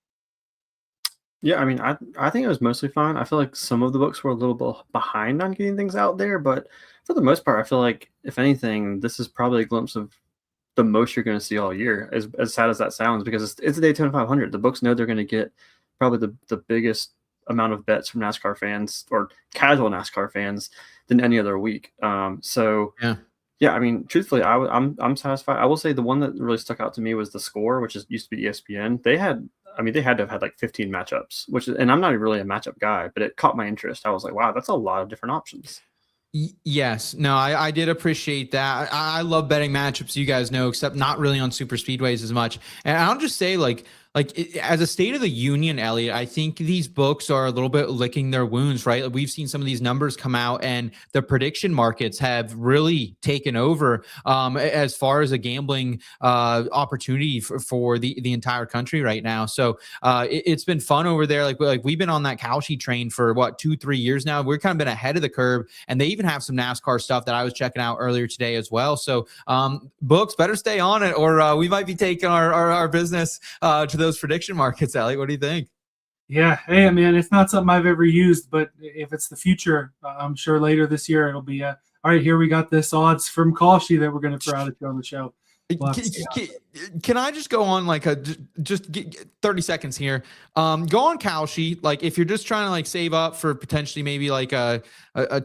Yeah, I mean, I think it was mostly fine. I feel like some of the books were a little bit behind on getting things out there, but for the most part, I feel like, if anything, this is probably a glimpse of the most you're going to see all year, as sad as that sounds, because it's a Daytona 500. The books know they're going to get probably the biggest amount of bets from NASCAR fans or casual NASCAR fans than any other week. So yeah, I mean, truthfully, I'm satisfied. I will say the one that really stuck out to me was theScore, which used to be ESPN. They had to have had like 15 matchups, and I'm not really a matchup guy, but it caught my interest. I was like, wow, that's a lot of different options. Yes. No, I did appreciate that. I love betting matchups, you guys know, except not really on super speedways as much. And I'll just say, as a state of the union, Elliot, I think these books are a little bit licking their wounds, right? We've seen some of these numbers come out, and the prediction markets have really taken over as far as a gambling opportunity for the entire country right now. So it's been fun over there. Like we've been on that Kalshi train for 2-3 years now. We're kind of been ahead of the curve, and they even have some NASCAR stuff that I was checking out earlier today as well. So books better stay on it, or we might be taking our business to those prediction markets. Elliot, what do you think? Yeah, hey man, it's not something I've ever used, but if it's the future, I'm sure later this year it'll be all right, here we got this odds from Kalshi that we're going to throw out at you on the show. We'll have to see. Can I just go on like just get 30 seconds here? Go on Kalshi. Like if you're just trying to like save up for potentially maybe like a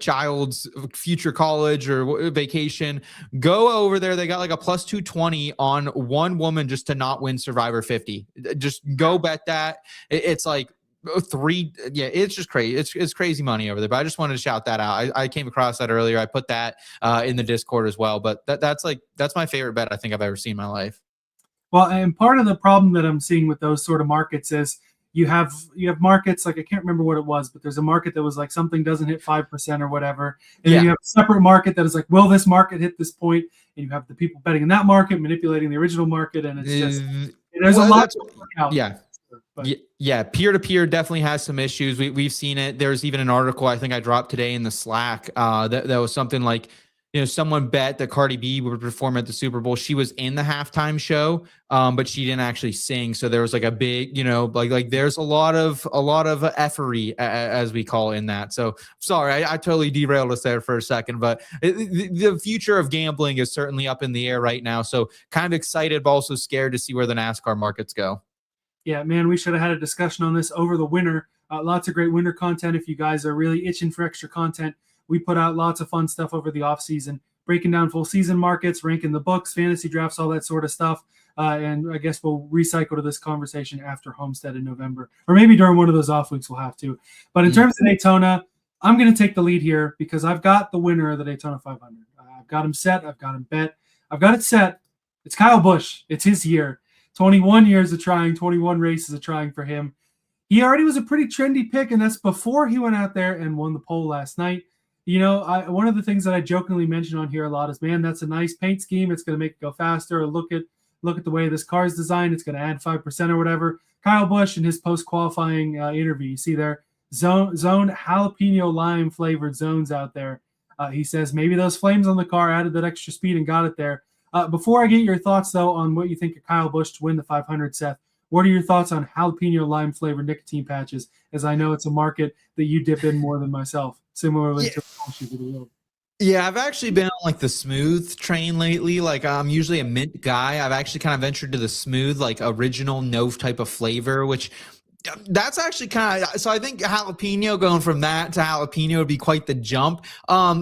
child's future college or vacation, go over there. They got like a plus 220 on one woman just to not win Survivor 50. Just go bet that. It's like it's just crazy. It's crazy money over there. But I just wanted to shout that out. I came across that earlier. I put that in the Discord as well. But that's my favorite bet I think I've ever seen in my life. Well, and part of the problem that I'm seeing with those sort of markets is you have markets like, I can't remember what it was, but there's a market that was like something doesn't hit 5% or whatever. And then you have a separate market that is like, will this market hit this point? And you have the people betting in that market manipulating the original market, and it's just there's a lot to work out. Yeah, peer-to-peer definitely has some issues. We've seen it. There's even an article I think I dropped today in the Slack that was something like, someone bet that Cardi B would perform at the Super Bowl. She was in the halftime show, but she didn't actually sing. So there was like a big, like there's a lot of effery, as we call it in that. So sorry, I totally derailed us there for a second, but the future of gambling is certainly up in the air right now. So kind of excited, but also scared to see where the NASCAR markets go. Yeah, man, we should have had a discussion on this over the winter. Lots of great winter content. If you guys are really itching for extra content, we put out lots of fun stuff over the off season, breaking down full season markets, ranking the books, fantasy drafts, all that sort of stuff. And I guess we'll recycle to this conversation after Homestead in November, or maybe during one of those off weeks we'll have to. But in terms of Daytona, I'm going to take the lead here because I've got the winner of the Daytona 500. I've got him set. I've got him bet. I've got it set. It's Kyle Busch. It's his year. 21 years of trying, 21 races of trying for him. He already was a pretty trendy pick, and that's before he went out there and won the pole last night. One of the things that I jokingly mention on here a lot is, man, that's a nice paint scheme. It's going to make it go faster. Or look at the way this car is designed. It's going to add 5% or whatever. Kyle Busch in his post-qualifying interview, you see there, zone jalapeno lime flavored zones out there. He says maybe those flames on the car added that extra speed and got it there. Before I get your thoughts, though, on what you think of Kyle Busch to win the 500, Seth, what are your thoughts on jalapeno lime flavored nicotine patches? As I know it's a market that you dip in more than myself, similarly to the world. Yeah, I've actually been on like the smooth train lately. Like I'm usually a mint guy. I've actually kind of ventured to the smooth, like original no type of flavor, which that's actually kind of, so I think jalapeno, going from that to jalapeno would be quite the jump.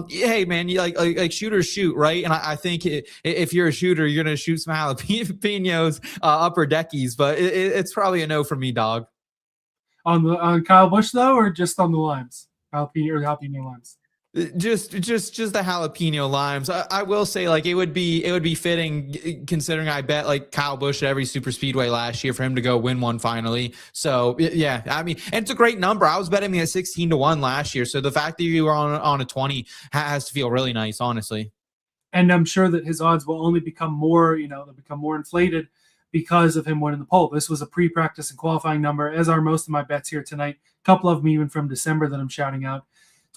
Hey man, you like shooters shoot, right? And I think if you're a shooter, you're going to shoot some jalapenos, upper deckies, but it's probably a no for me, dog. On Kyle Busch though, or just on the limes, jalapeno limes? Just the jalapeno limes. I will say, like, it would be fitting considering I bet like Kyle Busch at every super speedway last year for him to go win one finally. So yeah, I mean, and it's a great number. I was betting me at 16-1 last year. So the fact that you were on a 20 has to feel really nice, honestly. And I'm sure that his odds will only become more, they'll become more inflated because of him winning the pole. This was a pre-practice and qualifying number, as are most of my bets here tonight. A couple of them even from December that I'm shouting out.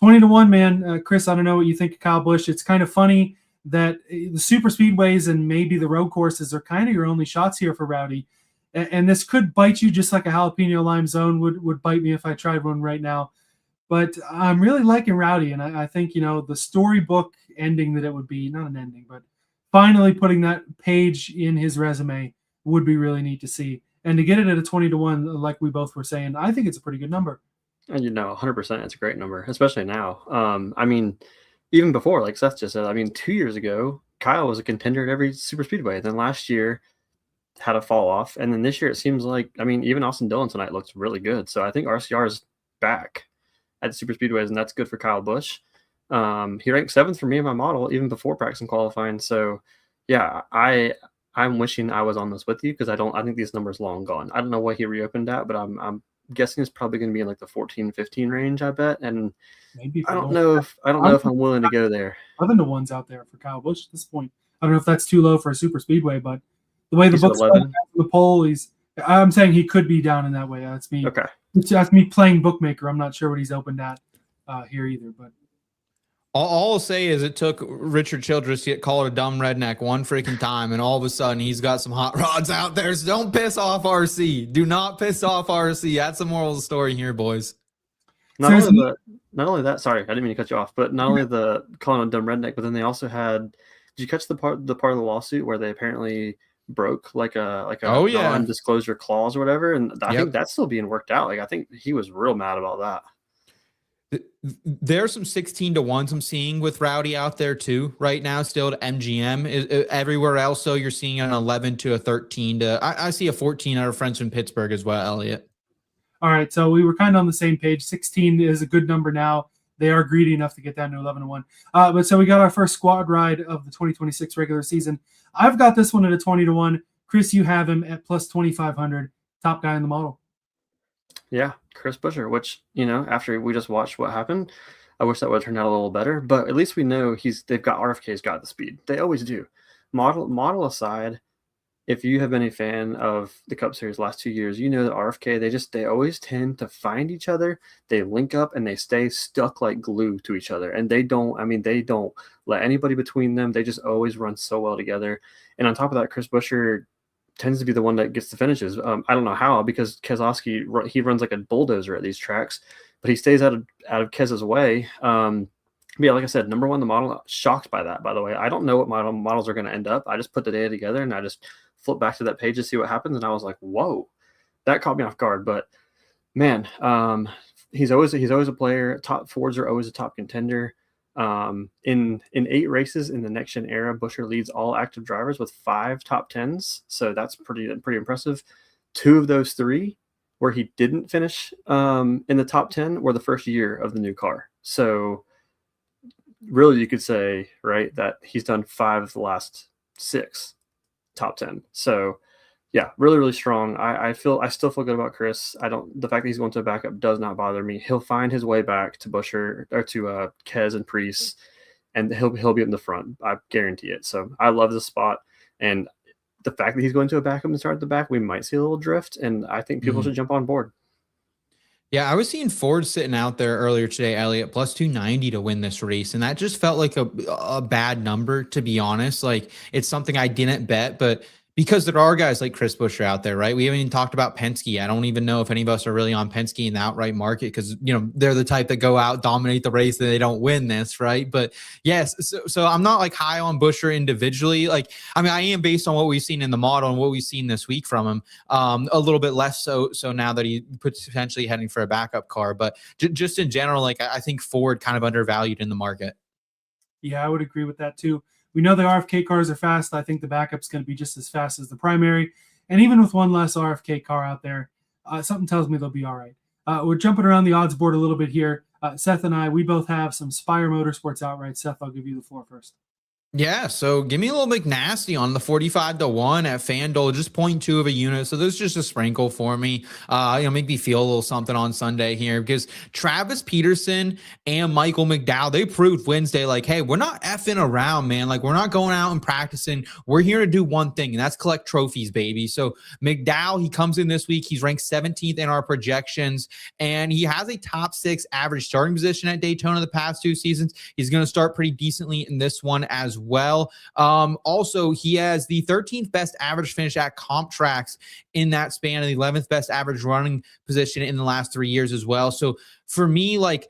20-1, man. Chris, I don't know what you think of Kyle Busch. It's kind of funny that the super speedways and maybe the road courses are kind of your only shots here for Rowdy. And this could bite you just like a jalapeno lime zone would bite me if I tried one right now. But I'm really liking Rowdy, and I think, the storybook ending that it would be, not an ending, but finally putting that page in his resume would be really neat to see. And to get it at a 20-1, like we both were saying, I think it's a pretty good number. And 100%, it's a great number, especially now. I mean, even before, like Seth just said, 2 years ago, Kyle was a contender at every super speedway. Then last year had a fall off. And then this year, it seems like, even Austin Dillon tonight looks really good. So I think RCR is back at the super speedways, and that's good for Kyle Busch. He ranked 7th for me in my model, even before practice and qualifying. So yeah, I'm wishing I was on this with you, because I think these numbers long gone. I don't know what he reopened at, but I'm guessing it's probably going to be in like the 14-15 range, I bet. And maybe I don't know if I'm willing to go there. 11-1's out there for Kyle Busch at this point. I don't know if that's too low for a super speedway, but the way the book's going the poll, I'm saying he could be down in that way. That's me. Okay. That's me playing bookmaker. I'm not sure what he's opened at here either, but. All I'll say is it took Richard Childress to get called a dumb redneck one freaking time, and all of a sudden he's got some hot rods out there. So don't piss off RC. Do not piss off RC. That's the moral of the story here, boys. Not only that, sorry, I didn't mean to cut you off, but not only the calling him a dumb redneck, but then they also had Did you catch the part of the lawsuit where they apparently broke like a Oh, yeah. non-disclosure clause or whatever? And I Yep. think that's still being worked out. Like I think he was real mad about that. There's some 16 to 1s I'm seeing with Rowdy out there too right now, still to MGM. Everywhere else, so you're seeing an 11 to a 13 to I see a 14 out of friends from Pittsburgh as well, Elliot. All right, so we were kind of on the same page. 16 is a good number now. They are greedy enough to get down to 11 to 1. But so we got our first squad ride of the 2026 regular season. I've got this one at a 20 to 1. Chris, you have him at plus 2,500. Top guy in the model. Yeah, Chris Buescher, which, after we just watched what happened, I wish that would have turned out a little better, but at least we know they've got RFK's got the speed. They always do. Model aside, if you have been a fan of the Cup Series last 2 years, you know that RFK, they always tend to find each other. They link up and they stay stuck like glue to each other. And they don't let anybody between them. They just always run so well together. And on top of that, Chris Buescher tends to be the one that gets the finishes. I don't know how, because Keselowski, he runs like a bulldozer at these tracks, but he stays out of Kez's way. But yeah, like I said, number one, the model, shocked by that, by the way. I don't know what models are going to end up. I just put the data together and I just flip back to that page to see what happens. And I was like, whoa, that caught me off guard. But man, he's always a player. Top Fords are always a top contender. In 8 races in the next gen era, Buescher leads all active drivers with 5 top 10s. So that's pretty impressive. 2 of those 3 where he didn't finish in the top 10 were the first year of the new car. So really you could say, right, that he's done 5 of the last 6 top 10. So yeah, really, really strong. I still feel good about Chris. The fact that he's going to a backup does not bother me. He'll find his way back to Buescher or to Kez and Preece, and he'll be in the front. I guarantee it. So I love this spot, and the fact that he's going to a backup and start at the back, we might see a little drift, and I think people should jump on board. Yeah, I was seeing Ford sitting out there earlier today, Elliot, plus 290 to win this race. And that just felt like a bad number, to be honest. Like, it's something I didn't bet, but because there are guys like Chris Buescher out there, right? We haven't even talked about Penske. I don't even know if any of us are really on Penske in the outright market because, they're the type that go out, dominate the race, and they don't win this, right? But yes, so I'm not like high on Buescher individually. Like, I mean, I am based on what we've seen in the model and what we've seen this week from him. A little bit less so now that he potentially heading for a backup car. But just in general, like, I think Ford kind of undervalued in the market. Yeah, I would agree with that too. We know the RFK cars are fast. I think the backup's going to be just as fast as the primary. And even with one less RFK car out there, something tells me they'll be all right. We're jumping around the odds board a little bit here. Seth and I, we both have some Spire Motorsports outright. Seth, I'll give you the floor first. Yeah, so give me a little McNasty on the 45 to 1 at FanDuel, just 0.2 of a unit. So there's just a sprinkle for me. Make me feel a little something on Sunday here because Travis Peterson and Michael McDowell, they proved Wednesday, like, hey, we're not effing around, man. Like, we're not going out and practicing. We're here to do one thing, and that's collect trophies, baby. So McDowell, he comes in this week. He's ranked 17th in our projections, and he has a top 6 average starting position at Daytona the past 2 seasons. He's going to start pretty decently in this one as well. Also, he has the 13th best average finish at comp tracks in that span and the 11th best average running position in the last 3 years as well. So for me, like,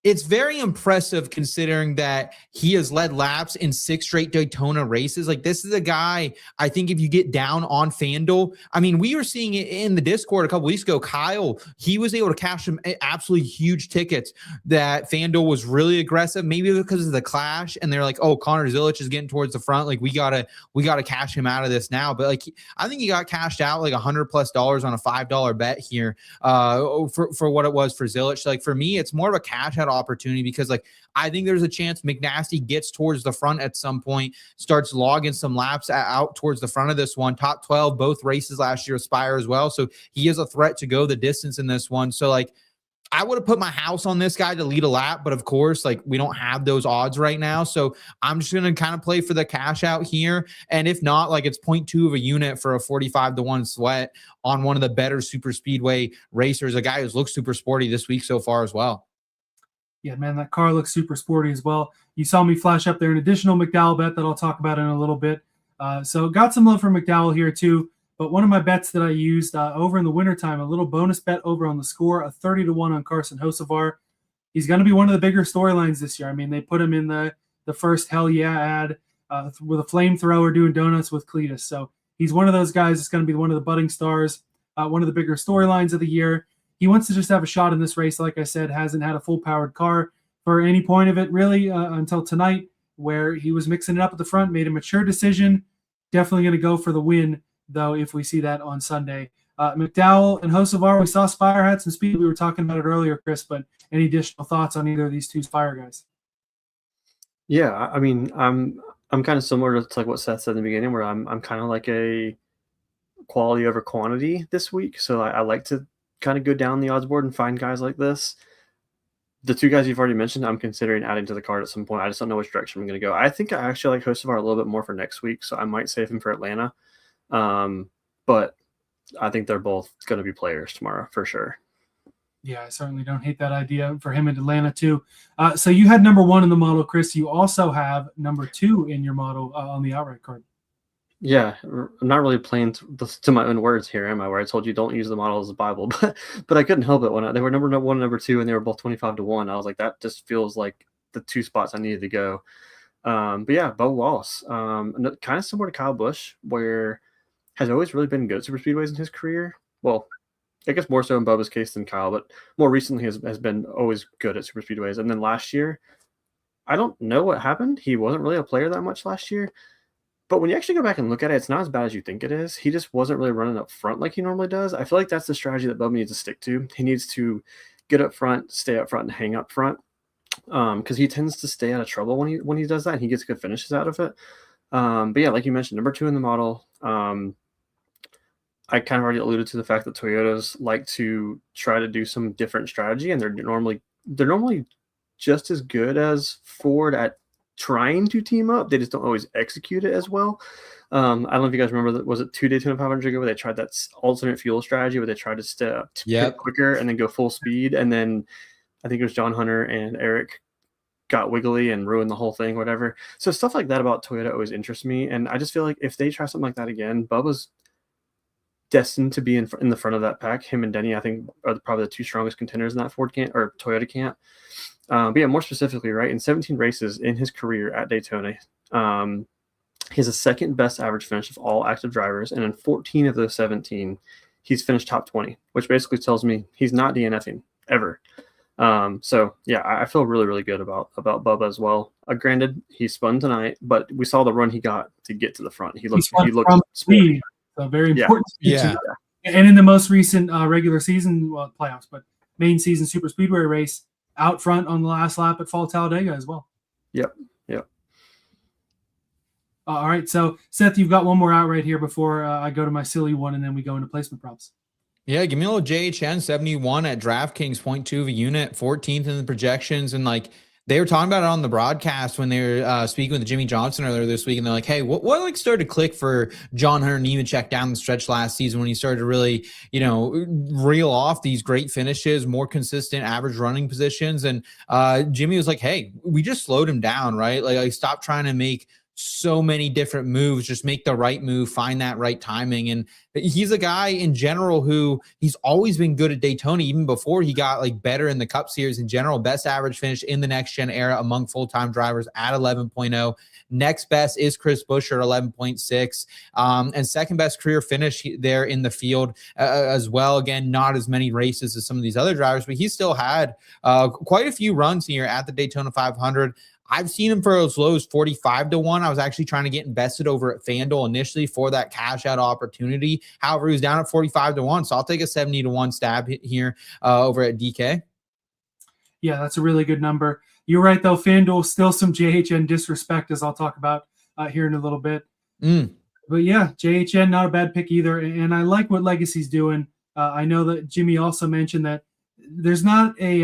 it's very impressive considering that he has led laps in 6 straight Daytona races. Like, this is a guy, I think if you get down on FanDuel, I mean, we were seeing it in the Discord a couple weeks ago. Kyle, he was able to cash some absolutely huge tickets that FanDuel was really aggressive, maybe because of the clash. And they're like, oh, Connor Zilic is getting towards the front. Like, we gotta cash him out of this now. But like, I think he got cashed out like $100+ on a $5 bet here for what it was for Zilic. Like, for me, it's more of a cash out opportunity because, like, I think there's a chance McNasty gets towards the front at some point, starts logging some laps out towards the front of this one. Top 12 both races last year, Aspire as well. So he is a threat to go the distance in this one. So, like, I would have put my house on this guy to lead a lap, but of course, like, we don't have those odds right now. So I'm just going to kind of play for the cash out here. And if not, like, it's 0.2 of a unit for a 45 to 1 sweat on one of the better super speedway racers, a guy who's looked super sporty this week so far as well. Yeah, man, that car looks super sporty as well. You saw me flash up there an additional McDowell bet that I'll talk about in a little bit. So got some love for McDowell here too. But one of my bets that I used over in the wintertime, a little bonus bet over on theScore, a 30 to 1 on Carson Hocevar. He's going to be one of the bigger storylines this year. I mean, they put him in the first Hell Yeah ad. with a flamethrower doing donuts with Cletus. So he's one of those guys that's going to be one of the budding stars, one of the bigger storylines of the year. He wants to just have a shot in this race. Like I said, hasn't had a full-powered car for any point of it really until tonight, where he was mixing it up at the front, made a mature decision. Definitely going to go for the win, though, if we see that on Sunday. McDowell and Hocevar, we saw Spire had some speed. We were talking about it earlier, Chris, but any additional thoughts on either of these two Spire guys? Yeah, I mean, I'm kind of similar to like what Seth said in the beginning, where I'm kind of like a quality over quantity this week. So I like to kind of go down the odds board and find guys like this. The two guys you've already mentioned, I'm considering adding to the card at some point. I just don't know which direction I'm going to go. I think I actually like Hocevar a little bit more for next week, so I might save him for Atlanta. But I think they're both going to be players tomorrow for sure. Yeah, I certainly don't hate that idea for him in Atlanta too. So you had number 1 in the model, Chris. You also have number 2 in your model on the outright card. Yeah, I'm not really playing to my own words here, am I? Where I told you don't use the model as a Bible, but I couldn't help it when they were number 1 and number 2, and they were both 25-1. I was like, that just feels like the two spots I needed to go. But yeah, Bubba Wallace, kind of similar to Kyle Busch, where has always really been good at super speedways in his career. Well, I guess more so in Bubba's case than Kyle, but more recently has been always good at super speedways. And then last year, I don't know what happened. He wasn't really a player that much last year. But when you actually go back and look at it, it's not as bad as you think it is. He just wasn't really running up front like he normally does. I feel like that's the strategy that Bubba needs to stick to. He needs to get up front, stay up front, and hang up front, because he tends to stay out of trouble when he does that. And he gets good finishes out of it. But yeah, like you mentioned, number 2 in the model. I kind of already alluded to the fact that Toyotas like to try to do some different strategy, and they're normally just as good as Ford at trying to team up. They just don't always execute it as well. I don't know if you guys remember, was it 2 Daytona 500 ago where they tried that alternate fuel strategy where they tried to step quicker and then go full speed, and then I think it was John Hunter and Eric got wiggly and ruined the whole thing, whatever. So stuff like that about Toyota always interests me, and I just feel like if they try something like that again, Bubba's destined to be in the front of that pack. Him and Denny, I think, are probably the 2 strongest contenders in that Ford camp or Toyota camp. But yeah, more specifically, right, in 17 races in his career at Daytona, he has the second best average finish of all active drivers, and in 14 of those 17, he's finished top 20, which basically tells me he's not DNFing ever. So yeah, I feel really, really good about Bubba as well. Granted, he spun tonight, but we saw the run he got to get to the front. He looked speed. So very important. Yeah. And in the most recent regular season, well, playoffs, but main season super speedway race, out front on the last lap at Fall Talladega as well. Yep. All right. So Seth, you've got one more out right here before I go to my silly one, and then we go into placement props. Yeah, give me a little JHN 71 at DraftKings, 0.2 of a unit, 14th in the projections, and like they were talking about it on the broadcast when they were speaking with Jimmy Johnson earlier this week, and they're like, hey, what like started to click for John Hunter Nemechek down the stretch last season when he started to really, reel off these great finishes, more consistent average running positions. And Jimmy was like, hey, we just slowed him down, right? Like stop trying to make so many different moves, just make the right move, find that right timing. And he's a guy in general who he's always been good at Daytona, even before he got like better in the Cup Series in general. Best average finish in the next gen era among full-time drivers at 11.0. Next best is Chris Buescher, 11.6. And second best career finish there in the field as well. Again, not as many races as some of these other drivers, but he still had quite a few runs here at the Daytona 500. I've seen him for as low as 45-1. I was actually trying to get invested over at FanDuel initially for that cash out opportunity. However, he was down at 45-1. So I'll take a 70-1 stab here over at DK. Yeah, that's a really good number. You're right, though. FanDuel, still some JHN disrespect, as I'll talk about here in a little bit. But yeah, JHN, not a bad pick either. And I like what Legacy's doing. I know that Jimmy also mentioned that there's not a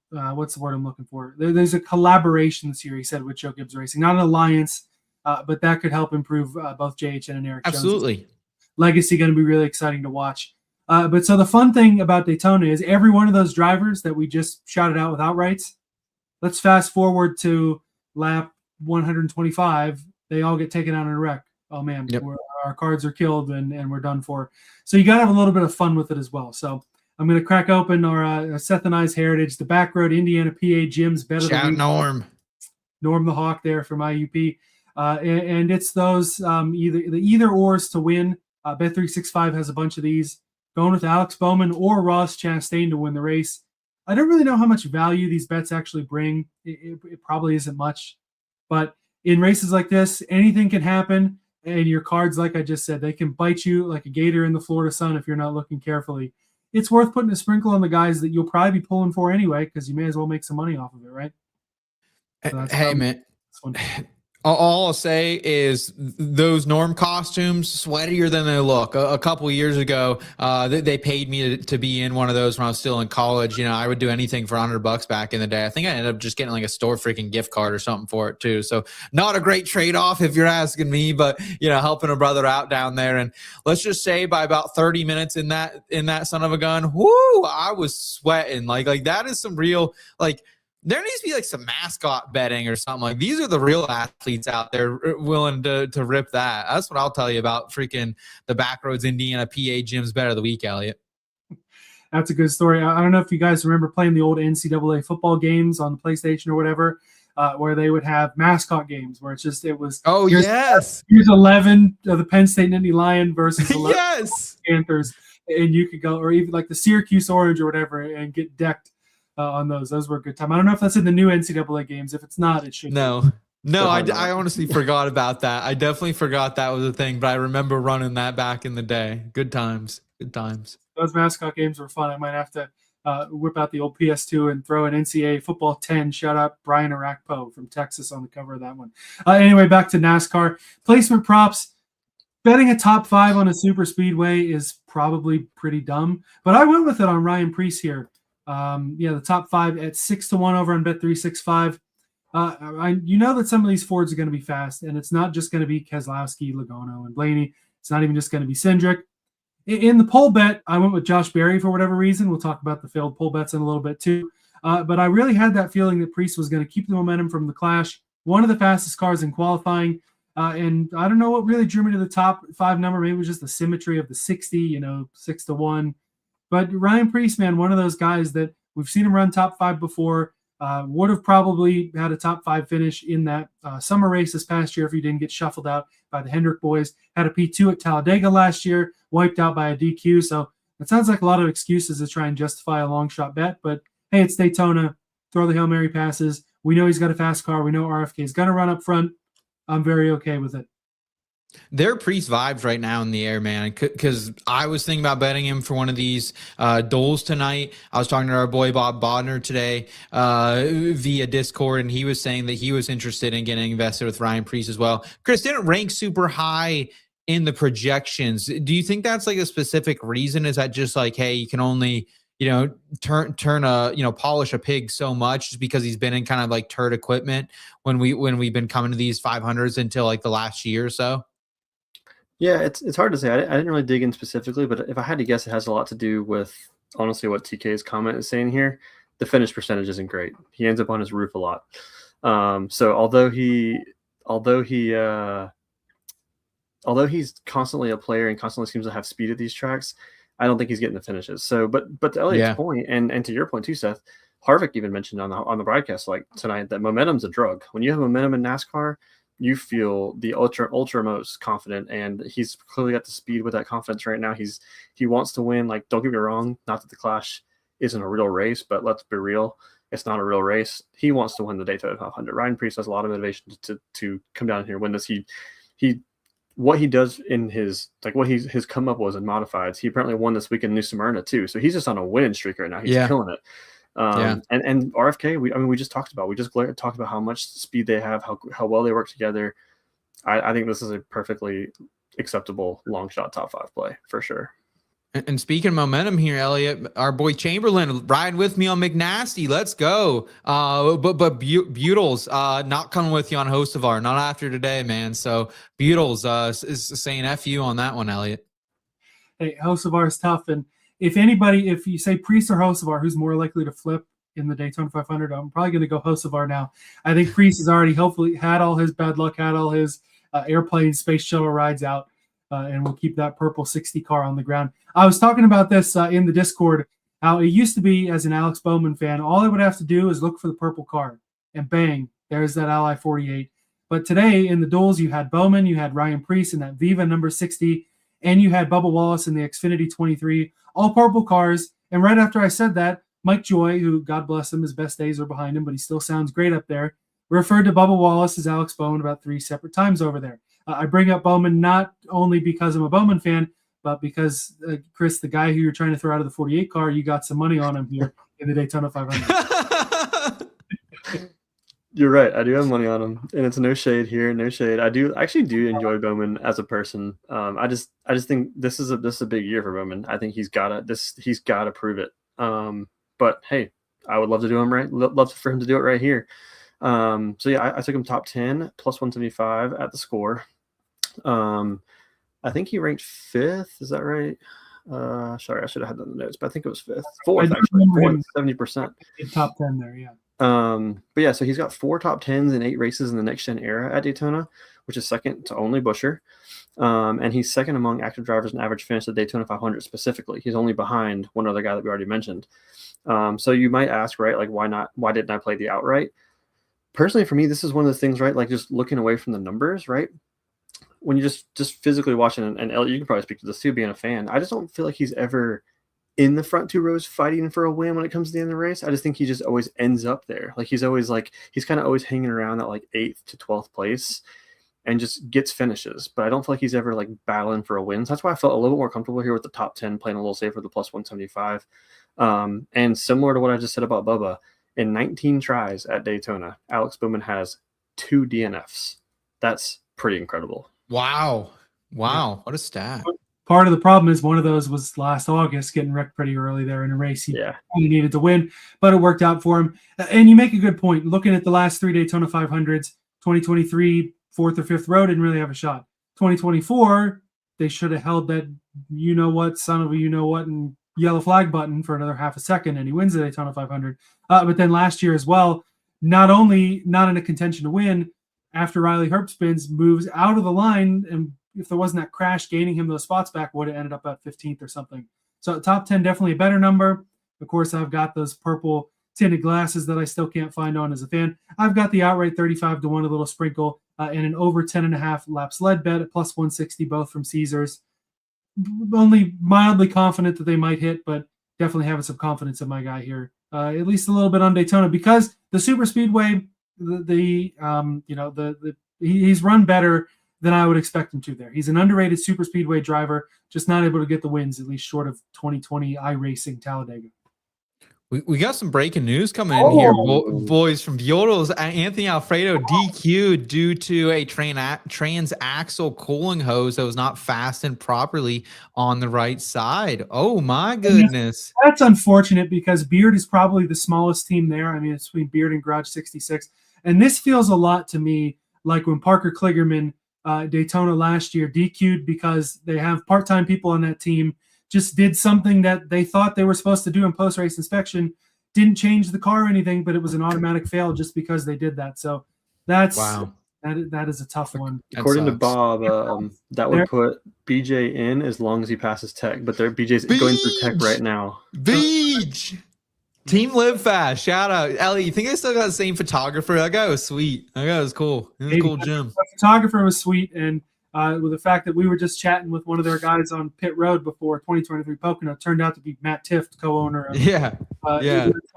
what's the word I'm looking for? There's a collaboration this year, he said, with Joe Gibbs Racing. Not an alliance, but that could help improve both JHN and Eric Absolutely. Jones. Legacy going to be really exciting to watch. But so the fun thing about Daytona is every one of those drivers that we just shouted out with outrights, let's fast forward to lap 125. They all get taken out in a wreck. Oh, man, our cards are killed and we're done for. So you got to have a little bit of fun with it as well. So I'm going to crack open our Seth and I's heritage, the Backroad Indiana PA gyms. Better Shout than Norm the Hawk there from IUP. And it's those either ors to win. Bet365 has a bunch of these. Going with Alex Bowman or Ross Chastain to win the race. I don't really know how much value these bets actually bring. It probably isn't much. But in races like this, anything can happen. And your cards, like I just said, they can bite you like a gator in the Florida sun if you're not looking carefully. It's worth putting a sprinkle on the guys that you'll probably be pulling for anyway, because you may as well make some money off of it, right? So hey, man. All I'll say is those Norm costumes, sweatier than they look. A couple of years ago, they paid me to be in one of those when I was still in college. You know, I would do anything for $100 back in the day. I think I ended up just getting like a store freaking gift card or something for it too. So not a great trade-off if you're asking me, but you know, helping a brother out down there. And let's just say by about 30 minutes in that son of a gun, whoo, I was sweating. Like that is some real, like, there needs to be like some mascot betting or something. Like these are the real athletes out there willing to rip that. That's what I'll tell you about freaking the Backroads Indiana PA Gyms Bet of the Week, Elliot. That's a good story. I don't know if you guys remember playing the old NCAA football games on the PlayStation or whatever, where they would have mascot games where it was. Oh, yes. Here's 11 of the Penn State Nittany Lion versus 11 yes. Panthers. And you could go, or even like the Syracuse Orange or whatever, and get decked. On those were a good time. I don't know if that's in the new NCAA games. If it's not, it should. No, I honestly forgot about that. I definitely forgot that was a thing, but I remember running that back in the day. Good times. Those mascot games were fun. I might have to whip out the old PS2 and throw an NCAA football 10. Shout out Brian Arakpo from Texas on the cover of that one. Anyway, back to NASCAR. Placement props. Betting a top 5 on a super speedway is probably pretty dumb, but I went with it on Ryan Preece here. The top 5 at 6-1 over on Bet365. You know that some of these Fords are going to be fast, and it's not just going to be Keselowski, Logano, and Blaney. It's not even just going to be Cindric. In the pole bet, I went with Josh Berry for whatever reason. We'll talk about the failed pole bets in a little bit too. But I really had that feeling that Preece was going to keep the momentum from the Clash. One of the fastest cars in qualifying. And I don't know what really drew me to the top 5 number. Maybe it was just the symmetry of the 60, 6-1. But Ryan Preece, man, one of those guys that we've seen him run top 5 before, would have probably had a top 5 finish in that summer race this past year if he didn't get shuffled out by the Hendrick boys. Had a P2 at Talladega last year, wiped out by a DQ. So it sounds like a lot of excuses to try and justify a long shot bet. But hey, it's Daytona. Throw the Hail Mary passes. We know he's got a fast car. We know RFK is going to run up front. I'm very okay with it. There are Preece vibes right now in the air, man, because I was thinking about betting him for one of these duels tonight. I was talking to our boy Bob Bodner today via Discord, and he was saying that he was interested in getting invested with Ryan Preece as well. Chris didn't rank super high in the projections. Do you think that's like a specific reason? Is that just like, hey, you can only polish a pig so much just because he's been in kind of like turd equipment when we've been coming to these 500s until like the last year or so? Yeah, it's hard to say. I didn't really dig in specifically, but if I had to guess, it has a lot to do with, honestly, what TK's comment is saying here. The finish percentage isn't great. He ends up on his roof a lot. So although he's constantly a player and constantly seems to have speed at these tracks, I don't think he's getting the finishes. So, but to Elliot's point, and to your point too, Seth, Harvick even mentioned on the broadcast like tonight that momentum's a drug. When you have momentum in NASCAR, you feel the ultra most confident, and he's clearly got the speed with that confidence right now. He wants to win. Like, don't get me wrong, not that the Clash isn't a real race, but let's be real, it's not a real race. He wants to win the Daytona 500. Ryan Preece has a lot of motivation to come down here and win this. What he does in his come up was in modifieds. He apparently won this week in New Smyrna too. So he's just on a winning streak right now. He's killing it. And RFK, we just talked about how much speed they have, how well they work together. I think this is a perfectly acceptable long shot top 5 play for sure. And speaking of momentum here, Elliot, our boy Chamberlain riding with me on McNasty. Let's go. But Butels not coming with you on Hocevar, not after today, man. So Butels is saying F you on that one, Elliot. Hey, Hocevar is tough. And if you say Preece or Hocevar, who's more likely to flip in the Daytona 500, I'm probably going to go Hocevar now. I think Preece has already hopefully had all his bad luck, had all his airplane space shuttle rides out. And we'll keep that purple 60 car on the ground. I was talking about this in the Discord, how it used to be, as an Alex Bowman fan, all I would have to do is look for the purple car, and bang, there's that Ally 48. But today in the duels, you had Bowman, you had Ryan Preece in that Viva number 60, and you had Bubba Wallace in the Xfinity 23, all purple cars. And right after I said that, Mike Joy, who, God bless him, his best days are behind him, but he still sounds great up there, referred to Bubba Wallace as Alex Bowman about 3 separate times over there. I bring up Bowman not only because I'm a Bowman fan, but because, Chris, the guy who you're trying to throw out of the 48 car, you got some money on him here in the Daytona 500. You're right. I do have money on him, and it's no shade here, no shade. I actually do enjoy Bowman as a person. I just think this is a big year for Bowman. I think he's gotta prove it. But hey, I would love to do him right. Love for him to do it right here. So yeah, I took him top 10 plus 175 at the score. I think he ranked 5th. Is that right? Sorry, I should have had that in the notes, but I think it was 5th. 4th, actually. 4th, 70%. Top 10 there, yeah. But yeah, so he's got 4 top 10s in 8 races in the next gen era at Daytona, which is second to only Buescher. And he's second among active drivers in average finish at Daytona 500 specifically. He's only behind one other guy that we already mentioned. So you might ask, right, like why didn't I play the outright? Personally, for me, this is one of the things, right, like just looking away from the numbers, right? When you just physically watching, and Elliot, you can probably speak to this too, being a fan, I just don't feel like he's ever in the front 2 rows fighting for a win when it comes to the end of the race. I just think he just always ends up there. Like he's kind of always hanging around that like 8th to 12th place and just gets finishes. But I don't feel like he's ever like battling for a win. So that's why I felt a little bit more comfortable here with the top 10, playing a little safer, the plus 175. And similar to what I just said about Bubba, in 19 tries at Daytona, Alex Bowman has 2 DNFs. That's pretty incredible. Wow. What a stat. Part of the problem is one of those was last August, getting wrecked pretty early there in a race he needed to win, but it worked out for him. And you make a good point. Looking at the last 3 Daytona 500s, 2023, 4th or 5th row didn't really have a shot. 2024, they should have held that you-know-what, son of a you-know-what, and yellow flag button for another half a second, and he wins the Daytona 500. But then last year as well, not only not in a contention to win, after Riley Herbst spins, moves out of the line, and if there wasn't that crash gaining him those spots back, would have ended up at 15th or something. So top 10, definitely a better number. Of course, I've got those purple tinted glasses that I still can't find on as a fan. I've got the outright 35 to 1, a little sprinkle, and an over 10.5 laps led bet at plus 160, both from Caesars. Only mildly confident that they might hit, but definitely having some confidence in my guy here. At least a little bit on Daytona, because the super speedway, he's run better than I would expect him to there. He's an underrated super speedway driver, just not able to get the wins, at least short of 2020 iRacing Talladega. We got some breaking news coming in here, boys, from Duels. Anthony Alfredo DQ'd due to a transaxle cooling hose that was not fastened properly on the right side. Oh, my goodness. That's unfortunate, because Beard is probably the smallest team there. I mean, it's between Beard and Garage 66. And this feels a lot to me like when Parker Kligerman, Daytona last year, DQ'd because they have part-time people on that team, just did something that they thought they were supposed to do in post-race inspection, didn't change the car or anything, but it was an automatic fail just because they did that. So that's that is a tough one. According to Bob, that would put BJ in as long as he passes tech, but BJ's going through tech right now. Beach! Team Live Fast. Shout out. Ellie, you think I still got the same photographer? That guy was sweet. That guy was cool. He was a cool gym. The photographer was sweet, and with the fact that we were just chatting with one of their guys on pit road before 2023 Pocono, turned out to be Matt Tift, co-owner of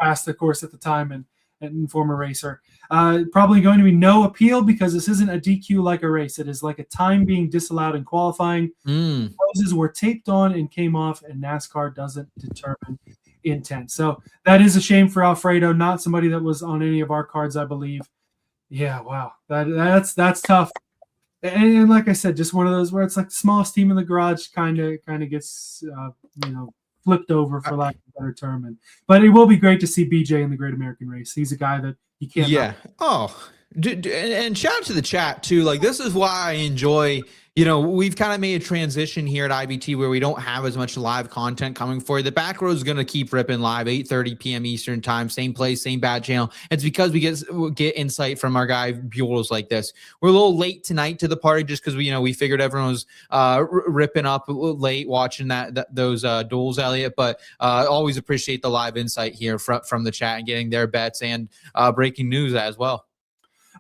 Fast, of course, at the time, and former racer. Probably going to be no appeal, because this isn't a DQ like a race. It is like a time being disallowed in qualifying. Hoses were taped on and came off, and NASCAR doesn't determine intent. So that is a shame for Alfredo, not somebody that was on any of our cards, I believe. Yeah, wow. That's tough. And like I said, just one of those where it's like the smallest team in the garage kind of gets flipped over, for lack of a better term. But it will be great to see BJ in the Great American Race. He's a guy that you can't. Yeah. And shout out to the chat too. Like, this is why I enjoy. We've kind of made a transition here at IBT where we don't have as much live content coming for you. The Backroad is going to keep ripping live, 8:30 p.m. Eastern time, same place, same bad channel. It's because we get insight from our guy Buels like this. We're a little late tonight to the party just because we figured everyone was ripping up a little late watching those duels, Elliot. But always appreciate the live insight here from the chat and getting their bets and breaking news as well.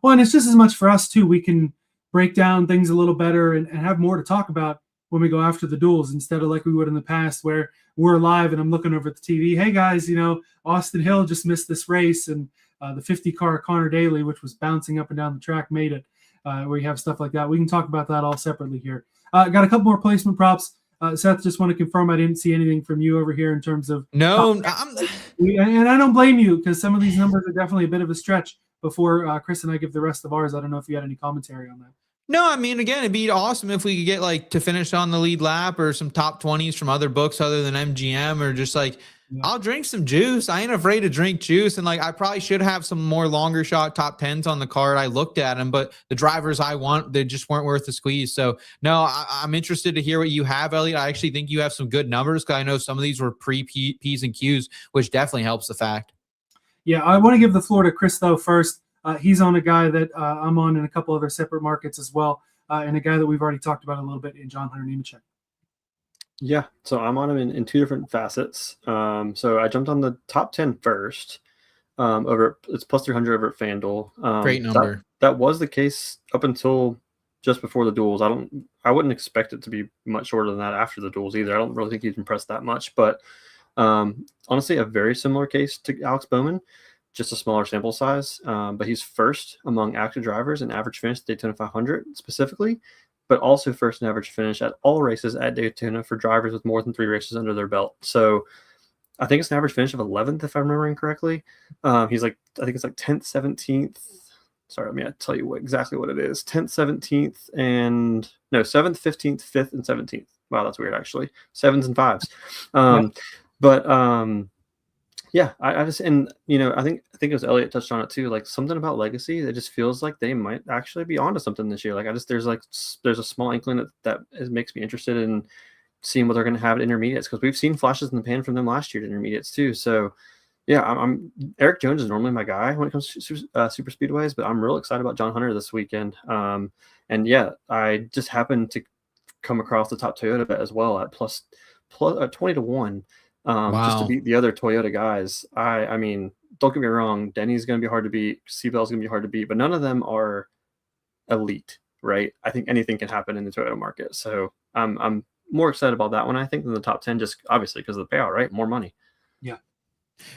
Well, and it's just as much for us too. We can break down things a little better and have more to talk about when we go after the duels, instead of like we would in the past where we're live and I'm looking over at the TV. Hey guys, Austin Hill just missed this race, and the 50 car Connor Daly, which was bouncing up and down the track, made it. Where you have stuff like that. We can talk about that all separately here. Got a couple more placement props. Seth, just want to confirm I didn't see anything from you over here in terms of No, and I don't blame you, because some of these numbers are definitely a bit of a stretch. Before Chris and I give the rest of ours, I don't know if you had any commentary on that. No, I mean, again, it'd be awesome if we could get like to finish on the lead lap or some top 20s from other books other than MGM, or just like, I'll drink some juice. I ain't afraid to drink juice. And like, I probably should have some more longer shot top 10s on the card. I looked at them, but the drivers I want, they just weren't worth the squeeze. So no, I'm interested to hear what you have, Elliot. I actually think you have some good numbers, because I know some of these were pre-P's and Q's, which definitely helps the fact. Yeah, I want to give the floor to Chris though first. He's on a guy that I'm on in a couple other separate markets as well, and a guy that we've already talked about a little bit in John Hunter Nemechek. Yeah, so I'm on him in two different facets. So I jumped on the top 10 first. It's plus 300 over at FanDuel. Great number. That was the case up until just before the duels. I wouldn't expect it to be much shorter than that after the duels either. I don't really think he's impressed that much, but honestly, a very similar case to Alex Bowman, just a smaller sample size. But he's first among active drivers in average finish at Daytona 500 specifically, but also first in average finish at all races at Daytona for drivers with more than 3 races under their belt. So I think it's an average finish of 11th, if I'm remembering correctly. He's like, I think it's like 10th, 17th. Sorry, let me tell you exactly what it is. 10th, 17th, and no, 7th, 15th, 5th, and 17th. Wow, that's weird, actually. 7s and 5s. But yeah, I just, and I think it was Elliot touched on it too. Like, something about Legacy that just feels like they might actually be onto something this year. Like, there's a small inkling that makes me interested in seeing what they're going to have at intermediates, because we've seen flashes in the pan from them last year at intermediates too. So yeah, I'm Eric Jones is normally my guy when it comes to super speedways, but I'm real excited about John Hunter this weekend. And yeah, I just happened to come across the top Toyota bet as well at plus 20 to 1. Just to beat the other Toyota guys. I mean, don't get me wrong, Denny's going to be hard to beat, Seabell's going to be hard to beat, but none of them are elite, right? I think anything can happen in the Toyota market. So I'm more excited about that one, I think, than the top 10, just obviously because of the payout, right? More money. Yeah.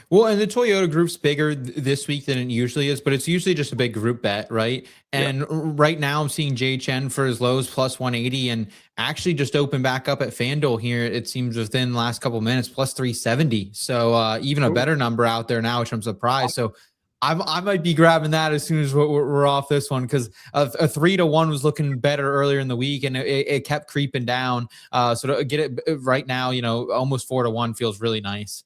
Well, and the Toyota group's bigger this week than it usually is, but it's usually just a big group bet, right? And right now I'm seeing JHN for as low as plus 180, and actually just opened back up at FanDuel here. It seems within the last couple of minutes, plus 370. So even a better number out there now, which I'm surprised. So I might be grabbing that as soon as we're off this one, because a 3 to 1 was looking better earlier in the week, and it kept creeping down. So to get it right now, almost 4 to 1 feels really nice.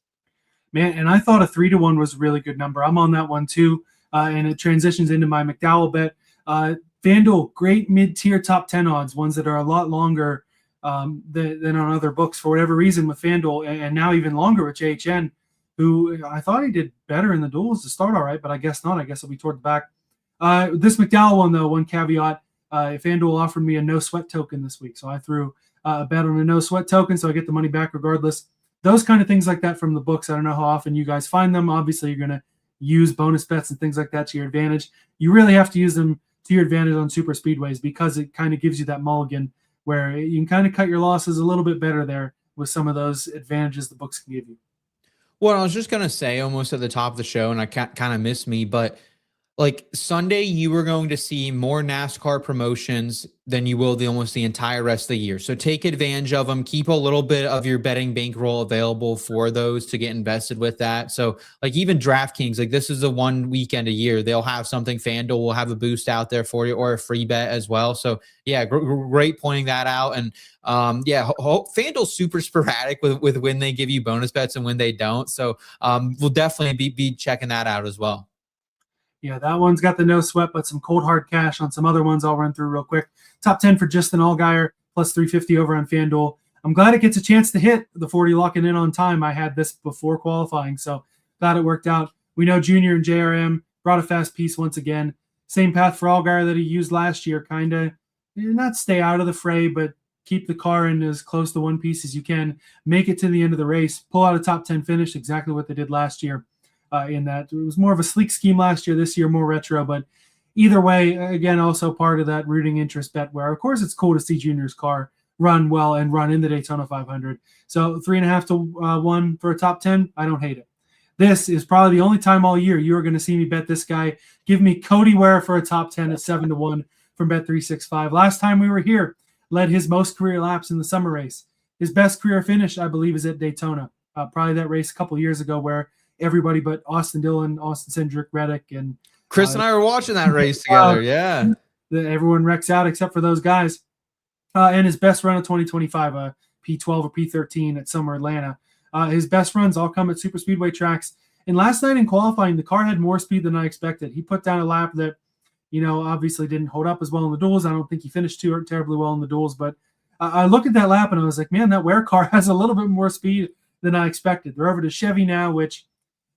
Man, and I thought a 3 to 1 was a really good number. I'm on that one too, and it transitions into my McDowell bet. FanDuel, great mid-tier top 10 odds, ones that are a lot longer than on other books for whatever reason with FanDuel, and now even longer with JHN, who I thought he did better in the duels to start all right, but I guess not. I guess it'll be toward the back. This McDowell one, though, one caveat, FanDuel offered me a no-sweat token this week, so I threw a bet on a no-sweat token, so I get the money back regardless. Those kind of things like that from the books. I don't know how often you guys find them. Obviously, you're going to use bonus bets and things like that to your advantage. You really have to use them to your advantage on super speedways, because it kind of gives you that mulligan where you can kind of cut your losses a little bit better there with some of those advantages the books can give you. Well, I was just going to say almost at the top of the show, and I kind of missed me, but like Sunday, you were going to see more NASCAR promotions than you will almost the entire rest of the year. So take advantage of them. Keep a little bit of your betting bankroll available for those to get invested with that. So like even DraftKings, like this is the one weekend a year. They'll have something. FanDuel will have a boost out there for you, or a free bet as well. So yeah, great pointing that out. And FanDuel's super sporadic with when they give you bonus bets and when they don't. So we'll definitely be checking that out as well. Yeah, that one's got the no sweat, but some cold hard cash on some other ones I'll run through real quick. Top 10 for Justin Allgaier, plus 350 over on FanDuel. I'm glad it gets a chance to hit the 40 locking in on time. I had this before qualifying, so glad it worked out. We know Junior and JRM brought a fast piece once again. Same path for Allgaier that he used last year, kind of not stay out of the fray, but keep the car in as close to one piece as you can. Make it to the end of the race. Pull out a top 10 finish, exactly what they did last year. In that it was more of a sleek scheme last year, this year more retro, but either way, again, also part of that rooting interest bet where, of course, it's cool to see Junior's car run well and run in the Daytona 500. So 3.5 to 1 for a top 10, I don't hate it. This is probably the only time all year you are going to see me bet this guy. Give me Cody Ware for a top 10 at 7 to 1 from Bet365. Last time we were here, led his most career laps in the summer race. His best career finish, I believe, is at Daytona. Probably that race a couple years ago where everybody but Austin Dillon, Austin Cindric, Reddick, and Chris and I were watching that race together. Yeah. Everyone wrecks out except for those guys. And his best run of 2025, P12 or P13 at Summer Atlanta. His best runs all come at super speedway tracks. And last night in qualifying, the car had more speed than I expected. He put down a lap that, obviously didn't hold up as well in the duels. I don't think he finished too terribly well in the duels. But I look at that lap and I was like, man, that Ware car has a little bit more speed than I expected. They're over to Chevy now, which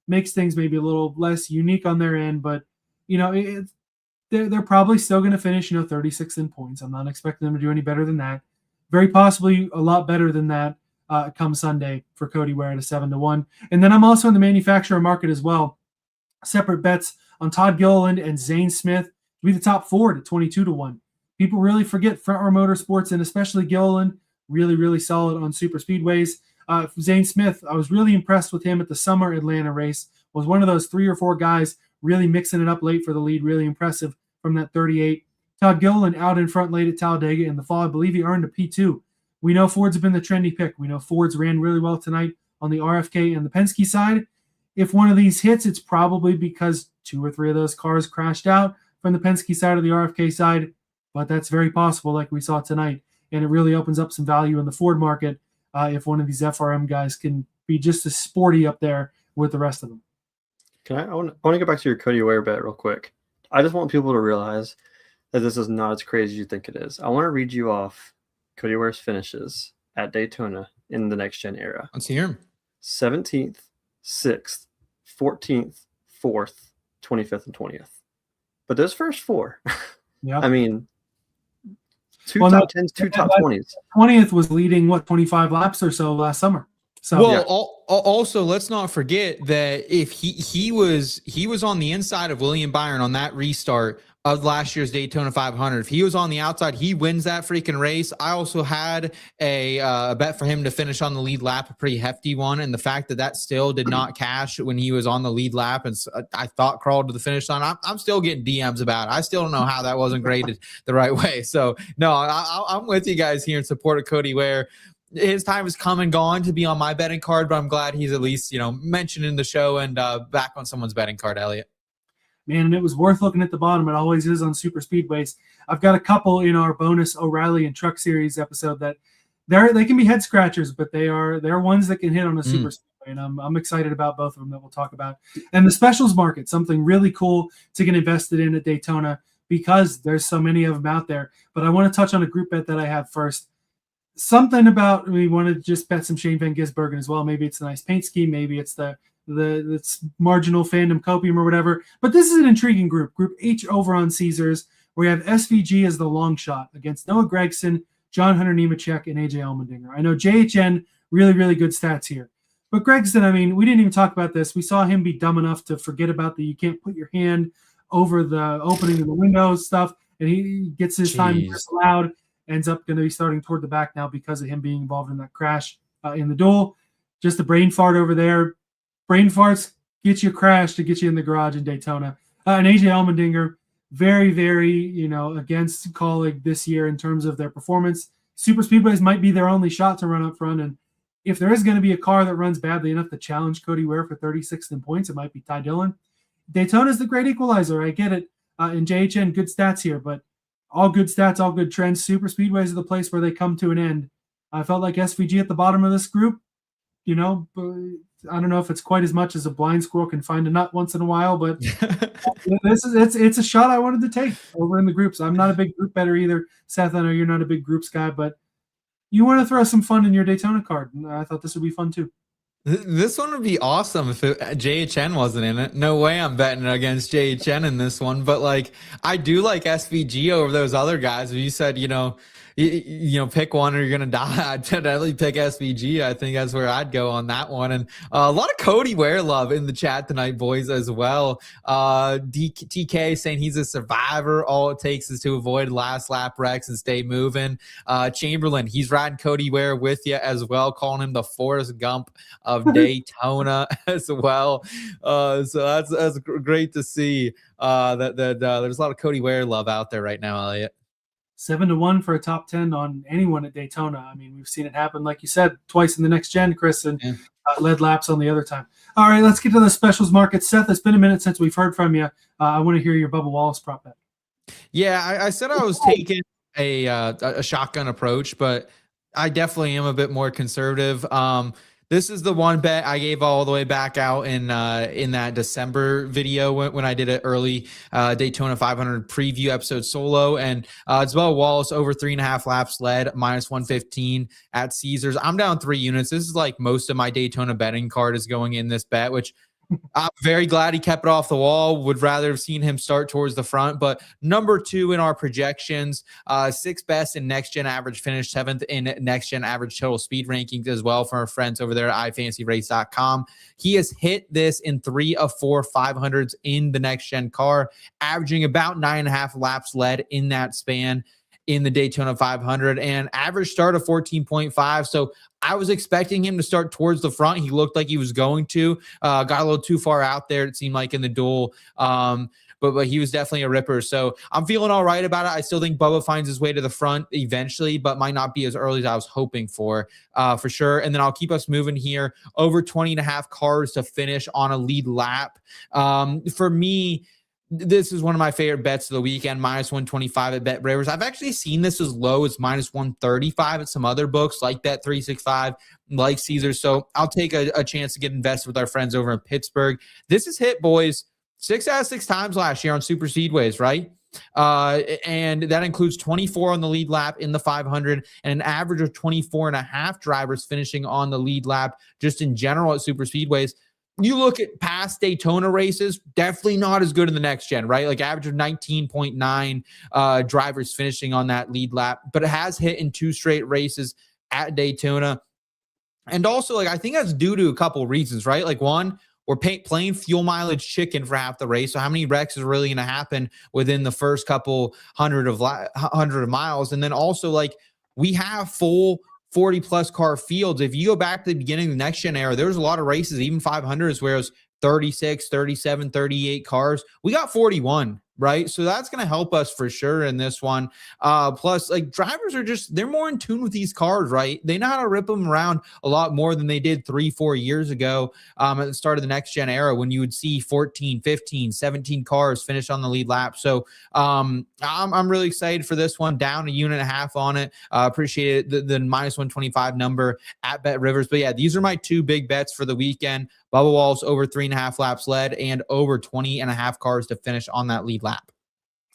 makes things maybe a little less unique on their end. But, they're probably still going to finish, 36th in points. I'm not expecting them to do any better than that. Very possibly a lot better than that come Sunday for Cody Ware at a 7 to 1. And then I'm also in the manufacturer market as well. Separate bets on Todd Gilliland and Zane Smith to be the top 4 to 22 to 1. People really forget Front Row Motorsports and especially Gilliland, really, really solid on super speedways. Zane Smith, I was really impressed with him at the summer Atlanta race. Was one of those 3 or 4 guys really mixing it up late for the lead, really impressive from that 38. Todd Gilliland out in front late at Talladega in the fall. I believe he earned a P2. We know Ford's have been the trendy pick. We know Ford's ran really well tonight on the RFK and the Penske side. If one of these hits, it's probably because 2 or 3 of those cars crashed out from the Penske side or the RFK side, but that's very possible like we saw tonight. And it really opens up some value in the Ford market if one of these FRM guys can be just as sporty up there with the rest of them. I want to get back to your Cody Ware bet real quick. I just want people to realize that this is not as crazy as you think it is. I want to read you off Cody Ware's finishes at Daytona in the next gen era. Let's hear him. 17th, 6th, 14th, 4th, 25th, and 20th. But those first 4, yeah. I mean, 2 top 10s, 2 top 20s. 20th was leading, 25 laps or so last summer. So, well, also let's not forget that if he was on the inside of William Byron on that restart of last year's Daytona 500. If he was on the outside, he wins that freaking race. I also had a bet for him to finish on the lead lap, a pretty hefty one, and the fact that still did not cash when he was on the lead lap and I thought crawled to the finish line. I'm still getting DMs about it. I still don't know how that wasn't graded the right way. So no, I'm with you guys here in support of Cody Ware. His time has come and gone to be on my betting card, but I'm glad he's at least, mentioned in the show and back on someone's betting card, Elliot. Man, and it was worth looking at the bottom. It always is on super speedways. I've got a couple in our bonus O'Reilly and Truck Series episode that they can be head scratchers, but they're ones that can hit on a super speedway, and I'm excited about both of them that we'll talk about. And the specials market, something really cool to get invested in at Daytona because there's so many of them out there. But I want to touch on a group bet that I have first. Something about we want to just bet some Shane Van Gisbergen as well. Maybe it's a nice paint scheme. Maybe it's the marginal fandom copium or whatever. But this is an intriguing group. Group H over on Caesars, where you have SVG as the long shot against Noah Gragson, John Hunter Nemechek, and AJ Allmendinger. I know JHN, really, really good stats here. But Gragson, I mean, we didn't even talk about this. We saw him be dumb enough to forget about you can't put your hand over the opening of the window stuff, and he gets his time disallowed. Ends up going to be starting toward the back now because of him being involved in that crash in the duel. Just a brain fart over there. Brain farts get you crashed to get you in the garage in Daytona. And AJ Allmendinger, very, very, against Colleague this year in terms of their performance. Super Speedways might be their only shot to run up front. And if there is going to be a car that runs badly enough to challenge Cody Ware for 36th in points, it might be Ty Dillon. Daytona is the great equalizer. I get it. In JHN, good stats here, but all good stats, all good trends. Super Speedways are the place where they come to an end. I felt like SVG at the bottom of this group, I don't know if it's quite as much as a blind squirrel can find a nut once in a while, but it's a shot I wanted to take over in the groups. I'm not a big group bettor either. Seth, I know you're not a big groups guy, but you want to throw some fun in your Daytona card. And I thought this would be fun too. This one would be awesome if JHN wasn't in it. No way I'm betting against JHN in this one. But I do like SVG over those other guys. You said, pick one or you're gonna die. I'd definitely pick SVG. I think that's where I'd go on that one. And a lot of Cody Ware love in the chat tonight, boys, as well. TK saying he's a survivor. All it takes is to avoid last lap wrecks and stay moving. Chamberlain, he's riding Cody Ware with you as well, calling him the Forrest Gump of Daytona as well. So that's great to see that there's a lot of Cody Ware love out there right now, Elliot. 7-1 for a top 10 on anyone at Daytona. I mean, we've seen it happen, like you said, twice in the next gen, Chris, and led laps on the other time. All right, let's get to the specials market. Seth, it's been a minute since we've heard from you. I want to hear your Bubba Wallace prop bet. Yeah, I said I was taking a shotgun approach, but I definitely am a bit more conservative. This is the one bet I gave all the way back out in that December video when I did an early Daytona 500 preview episode solo. And it's Bubba Wallace over 3.5 laps led, minus 115 at Caesars. I'm down 3 units. This is like most of my Daytona betting card is going in this bet, which I'm very glad he kept it off the wall. Would rather have seen him start towards the front. But number 2 in our projections, 6th best in next gen average finish, 7th in next gen average total speed rankings as well from our friends over there at ifantasyrace.com. He has hit this in 3 of 4 500s in the next gen car, averaging about 9.5 laps led in that span in the Daytona 500 and average start of 14.5. So I was expecting him to start towards the front. He looked like he was going to, got a little too far out there. It seemed like in the duel. But he was definitely a ripper. So I'm feeling all right about it. I still think Bubba finds his way to the front eventually, but might not be as early as I was hoping for sure. And then I'll keep us moving here. Over 20.5 cars to finish on a lead lap. For me, this is one of my favorite bets of the weekend, minus 125 at Bet Rivers. I've actually seen this as low as minus 135 at some other books like Bet365, like Caesar. So I'll take a chance to get invested with our friends over in Pittsburgh. This is hit, boys, 6 out of 6 times last year on super speedways, right? And that includes 24 on the lead lap in the 500 and an average of 24.5 drivers finishing on the lead lap just in general at super speedways. You look at past Daytona races, definitely not as good in the next gen, right? Like average of 19.9 drivers finishing on that lead lap, but it has hit in 2 straight races at Daytona. And also, like, I think that's due to a couple reasons, right? Like, one, we're playing fuel mileage chicken for half the race. So how many wrecks is really going to happen within the first couple hundred of miles? And then also, like, we have full 40-plus car fields. If you go back to the beginning of the next gen era, there was a lot of races, even 500s, where it was 36, 37, 38 cars. We got 41, right? So that's going to help us for sure in this one. Plus, like, drivers are they're more in tune with these cars, right? They know how to rip them around a lot more than they did 3-4 years ago at the start of the next gen era when you would see 14, 15, 17 cars finish on the lead lap. So I'm really excited for this one, down 1.5 units on it. Appreciate it, the minus 125 number at Bet Rivers. But yeah, these are my 2 big bets for the weekend. Bubba Wallace over 3.5 laps led and over 20.5 cars to finish on that lead lap.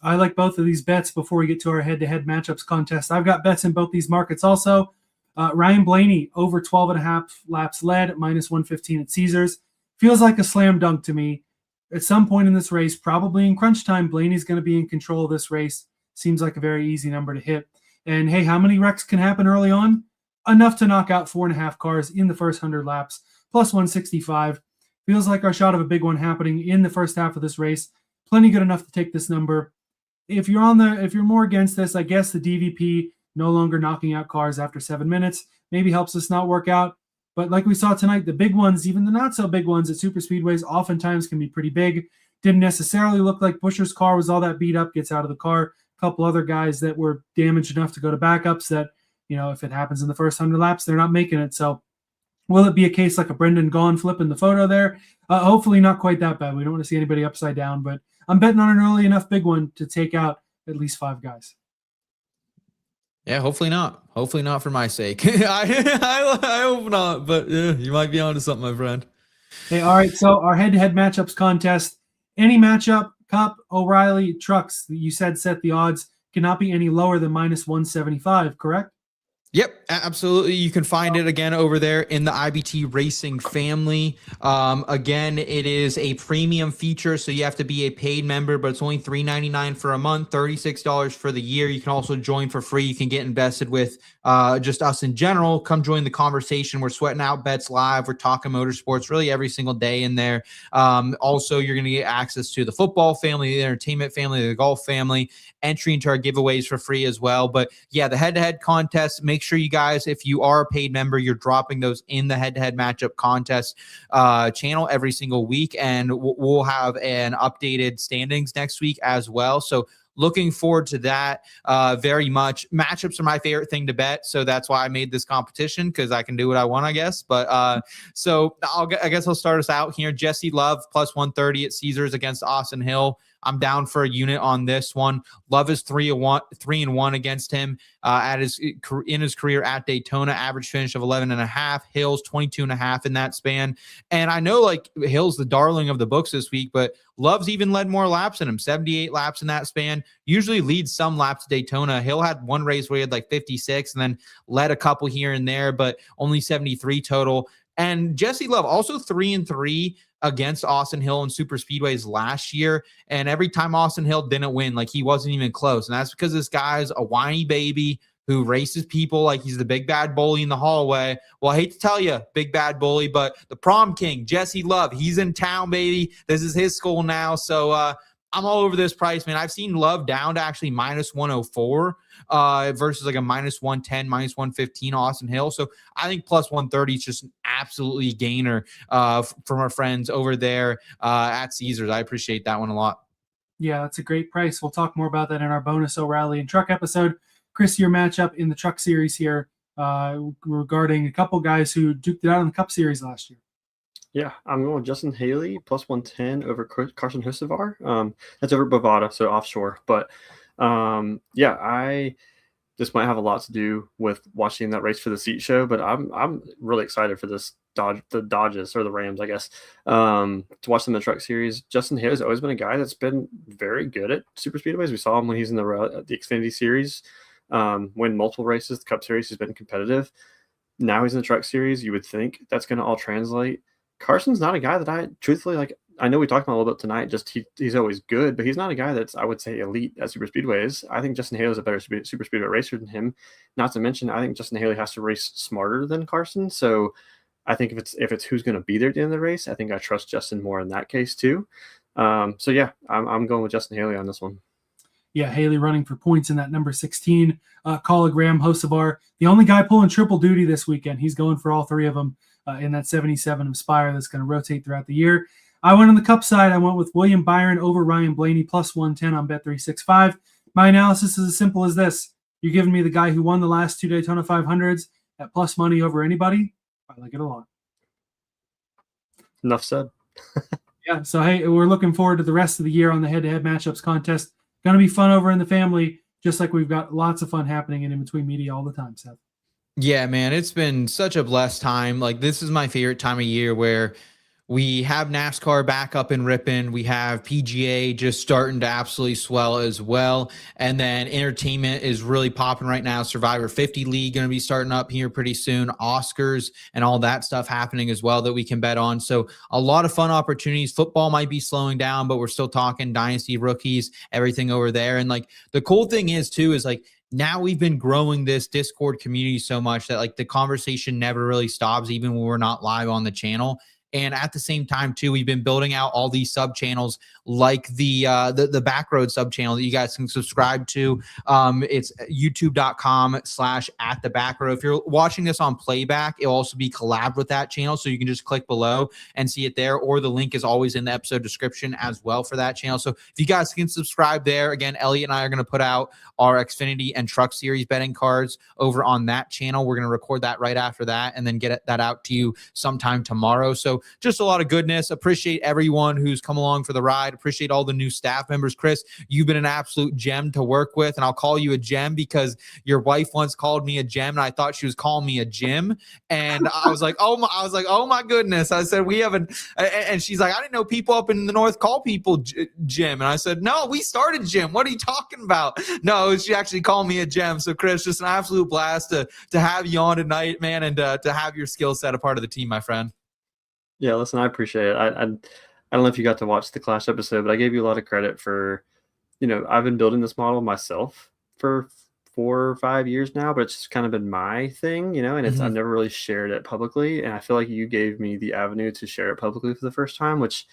I like both of these bets before we get to our head-to-head matchups contest. I've got bets in both these markets also. Ryan Blaney over 12.5 laps led at minus 115 at Caesars. Feels like a slam dunk to me. At some point in this race, probably in crunch time, Blaney's going to be in control of this race. Seems like a very easy number to hit. And hey, how many wrecks can happen early on? Enough to knock out 4.5 cars in the first 100 laps. Plus 165. Feels like our shot of a big one happening in the first half of this race. Plenty good enough to take this number. If you're more against this, I guess the DVP no longer knocking out cars after 7 minutes maybe helps us not work out. But like we saw tonight, the big ones, even the not so big ones at super speedways, oftentimes can be pretty big. Didn't necessarily look like Buescher's car was all that beat up, gets out of the car. A couple other guys that were damaged enough to go to backups that, if it happens in the first 100 laps, they're not making it. So will it be a case like a Brendan Gaughan flip in the photo there? Hopefully not quite that bad. We don't want to see anybody upside down, but I'm betting on an early enough big one to take out at least 5 guys. Yeah, hopefully not. Hopefully not for my sake. I hope not, but you might be onto something, my friend. Hey, all right, so our head-to-head matchups contest, any matchup, Cup, O'Reilly, Trucks, you said set the odds cannot be any lower than minus 175, correct? Yep, absolutely. You can find it again over there in the IBT Racing family. Again, it is a premium feature, so you have to be a paid member, but it's only $3.99 for a month, $36 for the year. You can also join for free. You can get invested with just us in general. Come join the conversation. We're sweating out bets live. We're talking motorsports really every single day in there. Also, you're going to get access to the football family, the entertainment family, the golf family, entry into our giveaways for free as well. But yeah, the head-to-head contest, make sure you guys, if you are a paid member, you're dropping those in the head-to-head matchup contest channel every single week, and we'll have an updated standings next week as well. So looking forward to that very much. Matchups are my favorite thing to bet, so that's why I made this competition, because I can do what I want, I guess. But so I guess I'll start us out here. Jesse Love plus 130 at Caesars against Austin Hill. I'm down for a unit on this one. Love is 3-1 against him in his career at Daytona. Average finish of 11.5. Hill's 22.5 in that span. And I know like Hill's the darling of the books this week, but Love's even led more laps than him. 78 laps in that span. Usually leads some laps to Daytona. Hill had one race where he had like 56 and then led a couple here and there, but only 73 total. And Jesse Love also 3-3 against Austin Hill in super speedways last year. And every time Austin Hill didn't win, like he wasn't even close. And that's because this guy's a whiny baby who races people like he's the big bad bully in the hallway. Well, I hate to tell you, big bad bully, but the prom king, Jesse Love, he's in town, baby. This is his school now. So I'm all over this price, man. I've seen Love down to actually minus 104 versus like a minus 110, minus 115 Austin Hill. So I think plus 130 is just an absolutely gainer from our friends over there at Caesars. I appreciate that one a lot. Yeah, that's a great price. We'll talk more about that in our bonus O'Reilly and Truck episode. Chris, your matchup in the Truck Series here regarding a couple guys who duked it out in the Cup Series last year. Yeah, I'm going with Justin Haley plus 110 over Carson Hocevar. That's over Bovada, so offshore. But this might have a lot to do with watching that race for the seat show. But I'm really excited for this the Dodges or the Rams, I guess, to watch them in the Truck Series. Justin Haley's always been a guy that's been very good at super speedways. We saw him when he's in the Xfinity Series, win multiple races. The Cup Series has been competitive. Now he's in the Truck Series. You would think that's going to all translate. Carson's not a guy that I truthfully like. I know we talked about a little bit tonight. Just he's always good, but he's not a guy that's, I would say, elite at super speedways. I think Justin Haley is a better super speedway racer than him. Not to mention, I think Justin Haley has to race smarter than Carson. So I think if it's who's going to be there at the end of the race, I think I trust Justin more in that case too. So yeah, I'm going with Justin Haley on this one. Yeah, Haley running for points in that number 16 Collichio Hocevar. The only guy pulling triple duty this weekend. He's going for all three of them in that 77 Aspire that's going to rotate throughout the year. I went on the Cup side. I went with William Byron over Ryan Blaney plus 110 on Bet365. My analysis is as simple as this. You're giving me the guy who won the last two Daytona 500s at plus money over anybody. I like it a lot. Enough said. Yeah, so hey, we're looking forward to the rest of the year on the head-to-head matchups contest. Going to be fun over in the family, just like we've got lots of fun happening in between media all the time, Seth. Yeah, man, it's been such a blessed time. Like, this is my favorite time of year where we have NASCAR back up and ripping. We have PGA just starting to absolutely swell as well. And then entertainment is really popping right now. Survivor 50 League going to be starting up here pretty soon. Oscars and all that stuff happening as well that we can bet on. So a lot of fun opportunities. Football might be slowing down, but we're still talking dynasty rookies, everything over there. And like the cool thing is too, is like, now we've been growing this Discord community so much that like the conversation never really stops, even when we're not live on the channel. And at the same time, too, we've been building out all these sub channels like the Backroad sub channel that you guys can subscribe to. It's youtube.com/@thebackroad. If you're watching this on playback, it'll also be collabed with that channel. So you can just click below and see it there, or the link is always in the episode description as well for that channel. So if you guys can subscribe there, again, Elliot and I are going to put out our Xfinity and Truck Series betting cards over on that channel. We're going to record that right after that and then get that out to you sometime tomorrow. So So just a lot of goodness. Appreciate everyone who's come along for the ride. Appreciate all the new staff members. Chris, you've been an absolute gem to work with, and I'll call you a gem because your wife once called me a gem, and I thought she was calling me a gym. And I was like, oh my goodness. I said, we haven't, and she's like, I didn't know people up in the North call people gym. And I said, no, we started gym. What are you talking about? No, she actually called me a gem. So Chris, just an absolute blast to have you on tonight, man, and to have your skill set a part of the team, my friend. Yeah, listen, I appreciate it. I don't know if you got to watch the Clash episode, but I gave you a lot of credit for, I've been building this model myself for 4 or 5 years now, but it's just kind of been my thing, and it's I've never really shared it publicly. And I feel like you gave me the avenue to share it publicly for the first time, which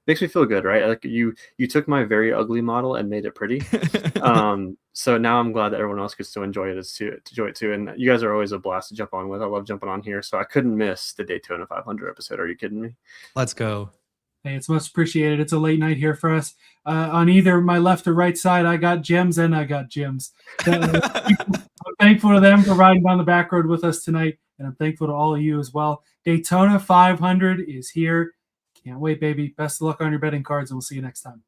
makes me feel good, right? Like you took my very ugly model and made it pretty. So now I'm glad that everyone else gets to enjoy it too. And you guys are always a blast to jump on with. I love jumping on here. So I couldn't miss the Daytona 500 episode. Are you kidding me? Let's go. Hey, it's much appreciated. It's a late night here for us. On either my left or right side, I got gems and I got gyms. I'm thankful to them for riding down the back road with us tonight, and I'm thankful to all of you as well. Daytona 500 is here. Can't wait, baby. Best of luck on your betting cards, and we'll see you next time.